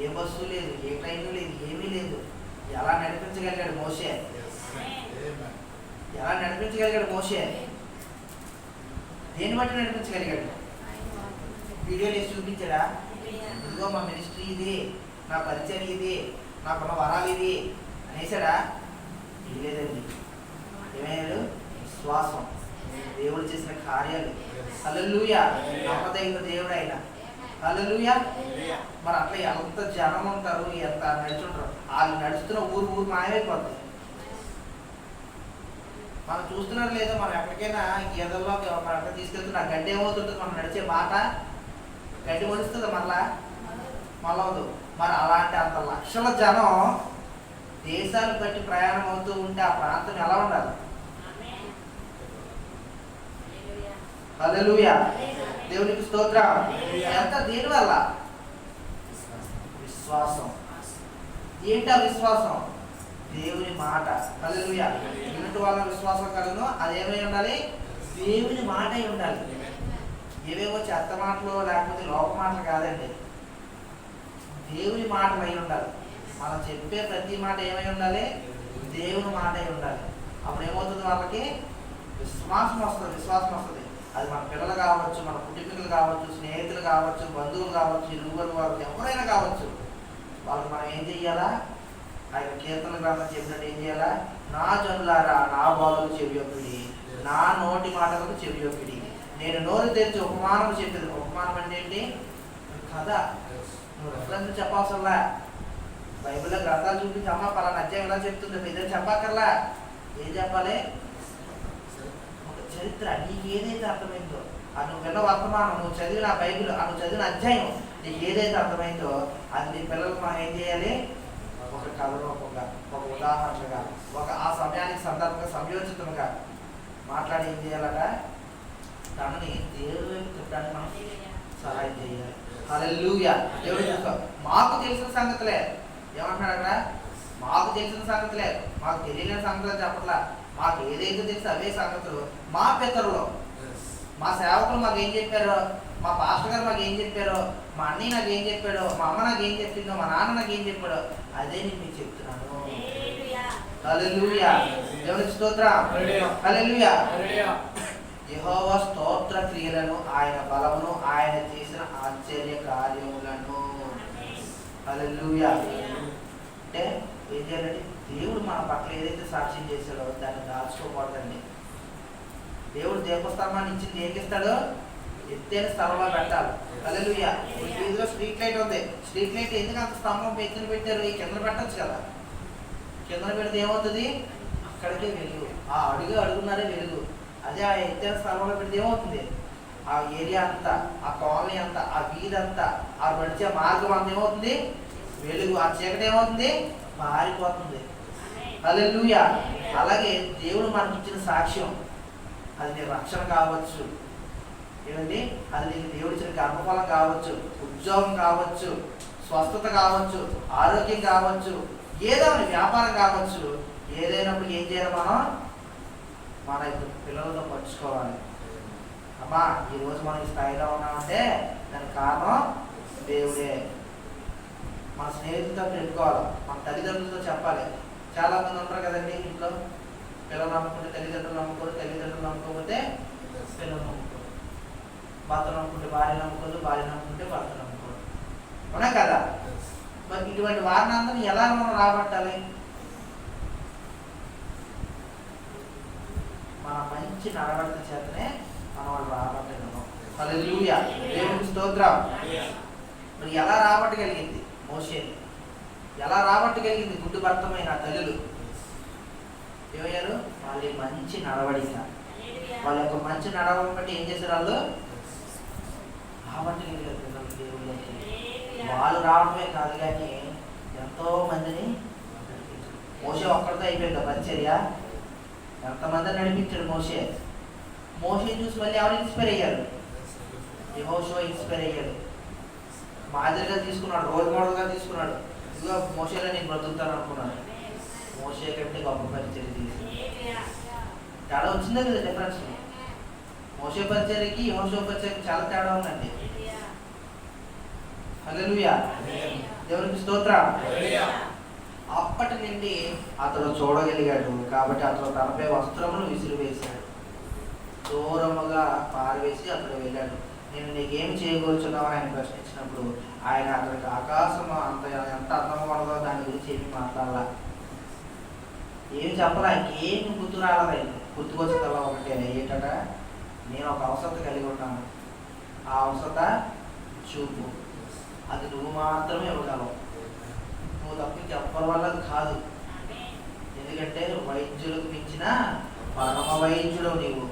ఏ బస్సు లేదు, ఏ ట్రైన్ లేదు, ఏమీ లేదు. ఎలా నడిపించగలిగాడు మోషే? ఎలా నడిపించగలిగాడు మోషే? దేన్ని బట్టి నడిపించగలిగాడు? వీడియో చేసి చూపించాడా? ఇదిగో మా మినిస్ట్రీ ఇది, నా పరిచయం ఇది, నాకున్న వరాలు ఇది అనేసాడా? లేదండి. ఏమయ్యాడు? విశ్వాసం, దేవుడు చేసిన కార్యాలు. హల్లెలూయా. నమ్మదగిన దేవుడు ఆయన. హల్లెలూయా. మరి అట్లా ఎంత జనం ఉంటారు, ఎంత నడుచుంటారు. వాళ్ళు నడుస్తున్న ఊరు మాయమైపోతుంది. మనం చూస్తున్నారు లేదా? మనం ఎక్కడికైనా గీదల్లో మనం ఎక్కడ తీసుకెళ్తున్నా గడ్డి ఏమవుతుంటుంది? మనం నడిచే బాట గడ్డి వలుస్తుంది, మళ్ళా మళ్ళవదు. మరి అలాంటి అంత లక్షల జనం దేశాలు బట్టి ప్రయాణం అవుతూ ఉంటే ఆ ప్రాంతం ఎలా ఉండాలి? హల్లెలూయా. దేవునికి స్తోత్రం. ఎంత దేని వల్ల? విశ్వాసం. ఏంటి ఆ విశ్వాసం? దేవుని మాట. హల్లెలూయా. ఇన్నటి వాళ్ళ విశ్వాసం కలను అదేమై ఉండాలి? దేవుని మాట అయి ఉండాలి. ఏవేవో చెత్త మాటలు లేకపోతే లోక మాటలు కాదండి, దేవుని మాటలు అయి ఉండాలి. మనం చెప్పే ప్రతి మాట ఏమై ఉండాలి? దేవుని మాట అయి ఉండాలి. అప్పుడు ఏమవుతుంది? వాళ్ళకి విశ్వాసం వస్తుంది. అది మన పిల్లలు కావచ్చు, మన కుటుంబీకులు కావచ్చు, స్నేహితులు కావచ్చు, బంధువులు కావచ్చు, ఇరువురు వారు ఎవరైనా కావచ్చు. వాళ్ళకి మనం ఏం చెయ్యాలా? ఆయన కీర్తన గ్రంథం చెప్పినట్టు ఏం చేయాలా? నా జనులారా నా బోధకు చెవియొక్కుడి, నా నోటి మాటలకు చెవియొక్కుడి. నేను నోరు తెరిచి ఉపమానం చెప్పేది. ఉపమానం అంటే ఏంటి? కథ. నువ్వు రెఫరెన్స్ చెప్పవసరలా. బైబిల్లో గ్రంథాలు చూపించి అమ్మ పలానా అధ్యాయం ఎలా చెప్తుంది ఇదే చెప్పక్కర్లా. ఏం చెప్పాలి? ఒక చరిత్ర. నీకు ఏదైతే అర్థమైందో, అది నువ్వు విన్న వర్తమానం, నువ్వు చదివిన బైబిల్, నువ్వు చదివిన అధ్యాయం నీకు ఏదైతే అర్థమైందో అది నీ పిల్లలకు మనం ఏం చేయాలి? ఒక కథ రూపంగా, ఒక ఉదాహరణగా, ఒక ఆ సమయానికి సందర్భంగా సంయోచితంగా మాట్లాడి ఏం చేయాలట? తనని దేవుడి వైపు తిప్పడానికి మనం సహాయం చేయాలి. హల్లెలూయా. దేవుడు చూస్తాం. మాకు తెలిసిన సంగతులే ఏమంటున్నాడు అక్కడ? మాకు తెలిసిన సంగతులే, మాకు తెలియని సంగతులు చెప్పట్లా. మాకు ఏదైతే తెలుసు అవే సంగతులు. మా పితరులు, మా సేవకులు మాకు ఏం చెప్పారో, మా పాస్టర్ గారు మాకు ఏం చెప్పారో, మా అన్నయ్య నాకు ఏం చెప్పాడో, మా అమ్మ నాకు ఏం చెప్పిందో, మా నాన్న నాకు ఏం చెప్పాడో అదే నేను మీకు చెప్తున్నాను. హల్లెలూయా. దేవునికి స్తోత్రం. హల్లెలూయా. యెహోవా స్తోత్ర క్రియలను, ఆయన బలమును, ఆయన చేసిన ఆశ్చర్య కార్యములను. హల్లెలూయా. అంటే ఏం చేయాలంటే దేవుడు మన పట్ల ఏదైతే సాక్ష్యం చేశాడో దాన్ని దాచుకోకూడదండి. దేవుడు దీపస్తంభాన్ని ఇచ్చింది ఏం ఇస్తాడో? ఎత్తైన స్థలంలో పెట్టాలి. హల్లెలూయా. వీధిలో స్ట్రీట్ లైట్ ఉంది. స్ట్రీట్ లైట్ ఎందుకు అంత స్తంభం ఎత్తున పెట్టారు? ఈ కింద పెట్టచ్చు కదా. కింద పెడితే ఏమవుతుంది? అక్కడికే వెలుగు. ఆ అడుగున్నారే వెలుగు. అదే ఆ ఎత్తైన స్థలంలో పెడితే ఏమవుతుంది? ఆ ఏరియా అంతా, ఆ కాలనీ అంతా, ఆ వీధి అంతా, ఆ నడిచే మార్గం అంతా ఏమవుతుంది? వెలుగు. ఆ చీకటి ఏమవుతుంది? పారిపోతుంది. హల్లెలూయా. అలాగే దేవుడు మనకి ఇచ్చిన సాక్ష్యం, అది నీ రక్షణ కావచ్చు, ఏమండి, అది నీకు దేవుడు ఇచ్చిన గర్భఫలం కావచ్చు, ఉద్యోగం కావచ్చు, స్వస్థత కావచ్చు, ఆరోగ్యం కావచ్చు, ఏదో వ్యాపారం కావచ్చు. ఏదైనప్పుడు ఏం చేయాలి? మనం మన పిల్లలతో పంచుకోవాలి. అమ్మా, ఈరోజు మనం ఈ స్థాయిలో ఉన్నామంటే దానికి కారణం దేవుడే. మన స్నేహితులతో పెట్టుకోవాలి, మన తల్లిదండ్రులతో చెప్పాలి. చాలా మంది ఉంటారు కదండి ఇంట్లో, పిల్లలు నమ్ముకుంటే తల్లిదండ్రులు నమ్ముకోరు, తల్లిదండ్రులు నమ్ముకోకపోతే పిల్లలు నమ్ముకోరు, భర్త నమ్ముకుంటే భార్య నమ్ముకోరు, భార్య నమ్ముకుంటే భర్త నమ్ముకోరు. అవునా కదా? మరి ఇటువంటి వారిని అందరినీ ఎలా మనం రాబట్టాలి? మన మంచి నడవడిక చేతనే మనం వాళ్ళు రాబట్టగలం. హల్లెలూయా. దేవునికి స్తోత్రం. మరి ఎలా రాబట్టగలిగింది మోషేని? ఎలా రాబట్టగలిగింది గుడ్డు భర్తమైన తల్లులు? ఏమయ్యారు? వాళ్ళ మంచి నడవడిక, వాళ్ళ యొక్క మంచి నడవడిక బట్టి ఏం చేశారు? వాళ్ళు రావట్లేదు దేవుళ్ళకి. వాళ్ళు రావడమే కాదు కానీ ఎంతో మందిని నడిపించారు. మోషే ఒక్కడితో అయిపోయింది పరిచర్య. ఎంతమందిని నడిపించాడు మోషే. మోషే చూసి మళ్ళీ ఎవరు ఇన్స్పైర్ అయ్యారు? యెహోషువ ఇన్స్పైర్ అయ్యాడు. మాదిరిగా తీసుకున్నాడు, రోల్ మోడల్గా తీసుకున్నాడు. ఇదిగో మోషేలో నేను బ్రతుకుతాను అనుకున్నాను. మోషే కంటే గొప్ప పరిచర్య చేసి తేడా వచ్చిందే కదా డిఫరెన్స్. మోషే పరిచర్యకి యెహోషువ పరిచర్యకి చాలా తేడా ఉందండి. హల్లెలూయా, దేవునికి స్తోత్రం. అప్పటి నుండి అతడు చూడగలిగాడు కాబట్టి అతడు తనపై వస్త్రమును విసిరివేశాడు, దూరముగా పారవేసి అతడు వెళ్ళాడు. నేను నీకేమి చేయగలుగుతున్నావని ఆయన ప్రశ్నించినప్పుడు ఆయన అతనికి ఆకాశం అంత ఎంత అందముగా ఉన్నదో దాని గురించి ఏమి మాట్లాడాల, ఏమి చెప్పాలా, ఇంకేమి గుర్తు రావాలి. గుర్తుకొచ్చిందల్లా ఒకటే, ఏంటట, నేను ఒక అవసరత కలిగి ఉన్నాను. ఆ అవసరత చూపు. అది నువ్వు మాత్రమే ఇవ్వగలవు, నువ్వు తప్ప చెప్పడం వల్ల కాదు. ఎందుకంటే వైద్యులకు మించిన పరమ వైద్యుడు నీవు.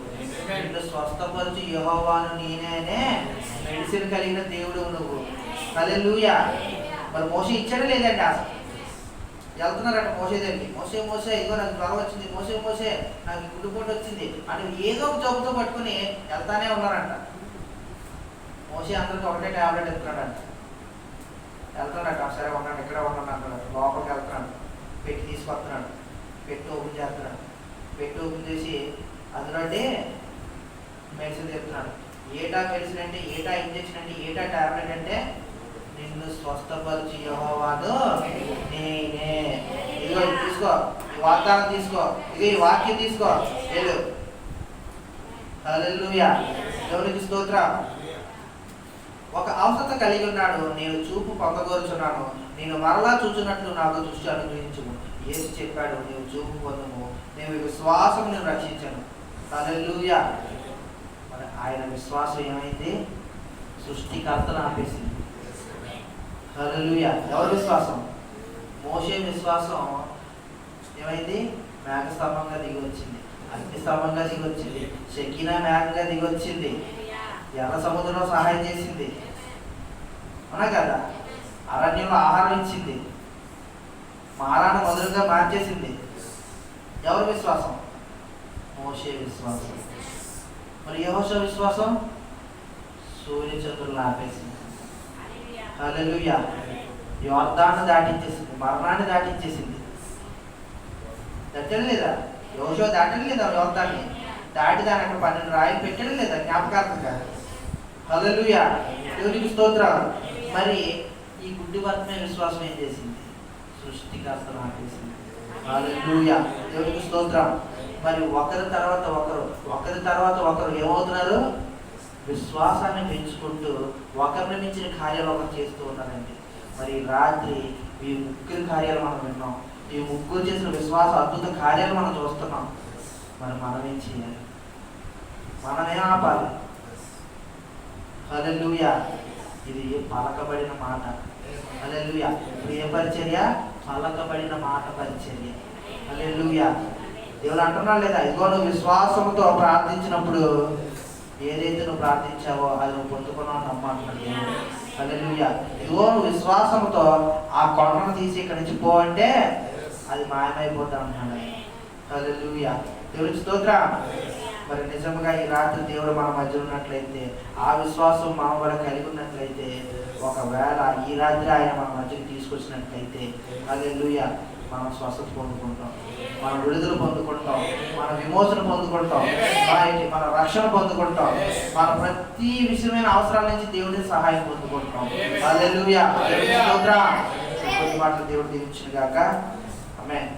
నిన్ను స్వస్థపరచు యెహోవాను నేనే, మెడిసిన్ కలిగిన దేవుడు నువ్వు. హల్లెలూయా. మరి మోషే ఇచ్చాడా లేదండి? అసలు వెళ్తున్నారట మోషే దగ్గరికి. మోషే ఇదిగో నాకు జ్వరం వచ్చింది, మోషే నాకు గుండెపోటు వచ్చింది అని ఏదో ఒక జబ్బుతో పట్టుకుని వెళ్తానే ఉన్నారంట. మోషే అందరికీ ఒకటే టాబ్లెట్ ఎత్తున్నాడంట. వెళ్తున్నాడట, సరే ఉన్నాడు, ఇక్కడ ఉన్నాడు అంటున్నాడు. లోపలికి వెళ్తున్నాడు, పెట్టి తీసుకొస్తున్నాడు, పెట్టి ఓపెన్ చేస్తున్నాడు. పెట్టి ఓపెన్ చేసి అందులోండి మెడిసిన్ చెప్తున్నాడు. ఏటా మెడిసిన్ అంటే, ఏటా ఇంజక్షన్ అంటే, ఏటా టాబ్లెట్ అంటే, నిన్ను స్వస్థపరిచి యెహోవాను నేనే. ఇదిగో తీసుకో, ఈ వాగ్దానం తీసుకో, ఇదిగో ఈ వాక్యం తీసుకో, వెళ్ళు. హల్లెలూయా, దేవునికి స్తోత్రం. ఒక అవసరత కలిగి ఉన్నాడు. నేను చూపు పొందగోరుచున్నాను, నేను మరలా చూచున్నట్లు నాకు దృష్టి అనుగ్రహించుము. యేసు చెప్పాడు, నీవు చూపు పొందుము, నేను విశ్వాసం నేను రక్షించను. హల్లెలూయా. మరి ఆయన విశ్వాసం ఏమైంది? సృష్టికర్తను ఆపేసింది. హల్లెలూయా. ఎవరి విశ్వాసం? మోషే విశ్వాసం ఏమైంది? మేఘస్తంభంగా దిగి వచ్చింది, అగ్నిస్తంభంగా దిగి వచ్చింది, షకీనా మేఘంగా దిగి వచ్చింది, ఎర్ర సముద్రంలో సహాయం చేసింది, అవునా కదా? అరణ్యంలో ఆహారం ఇచ్చింది, మారాను మధురంగా మార్చేసింది. ఎవరి విశ్వాసం? మోషే విశ్వాసం. మరి యెహోషువ విశ్వాసం? సూర్యచంద్రులను ఆపేసింది. హల్లెలూయా. యోర్దాను దాటించేసింది, మరణాన్ని దాటించేసింది. దాటడం లేదా? యెహోషువ దాటడం లేదా? యోర్దాన్ని దాటి దాని అక్కడ 12 రాయిలు పెట్టడం లేదా జ్ఞాపకార్థంగా? హల్లెలూయా, దేవునికి స్తోత్రం. మరి ఈ గుడ్డి వర్తమే విశ్వాసం ఏం చేసింది? సృష్టికర్తను ఆపేసింది. హల్లెలూయా, దేవునికి స్తోత్రం. మరి ఒకరి తర్వాత ఒకరు ఏమవుతున్నారు? విశ్వాసాన్ని పెంచుకుంటూ ఒకరిని మించిన కార్యాలు ఒకరు చేస్తూ ఉన్నారండి. మరి రాత్రి ఈ ముగ్గురు కార్యాలు మనం విన్నాం. ఈ ముగ్గురు చేసిన విశ్వాస అద్భుత కార్యాలు మనం చూస్తున్నాం. మరి మనం ఏం చేయాలి? మనమే ఆపాలి. హల్లెలూయా. ఇది పలకబడిన మాట. హల్లెలూయా. ఇది ఏ పరిచర్య? పలకబడిన మాట పరిచర్య. హల్లెలూయా. దేవుడు అంటున్నాడు లేదా, ఇదిగో నువ్వు విశ్వాసంతో ప్రార్థించినప్పుడు ఏదైతే నువ్వు ప్రార్థించావో అది నువ్వు పొందుకున్నావు నమ్మంటున్నాడు దేవుడు. హల్లెలూయా. ఇదిగో నువ్వు విశ్వాసంతో ఆ కొండను తీసి ఇక్కడి నుంచి పో అంటే అది మాయమైపోతా అంటున్నాడు. హల్లెలూయా, దేవుడికి స్తోత్రం. మరి నిజంగా ఈ రాత్రి దేవుడు మన మధ్య ఉన్నట్లయితే, ఆ విశ్వాసం మనం కూడా కలిగి ఉన్నట్లయితే, ఒకవేళ ఈ రాత్రి ఆయన మన మధ్యకి తీసుకొచ్చినట్లయితే, హల్లెలూయా, మనం స్వస్థత పొందుకుంటాం, మనం విడుదల పొందుకుంటాం, మన విమోచన పొందుకుంటాం, మన రక్షణ పొందుకుంటాం, మన ప్రతి విషయమైన అవసరాల నుంచి దేవుడి సహాయం పొందుకుంటాం. హల్లెలూయా, దేవుడికి స్తోత్రం. కొద్ది మాటలు దేవుడు దీవించును గాక. ఆమేన్.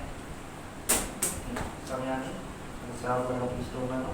సమయాన్ని సేవకులుగా పిలుస్తూ ఉన్నాను.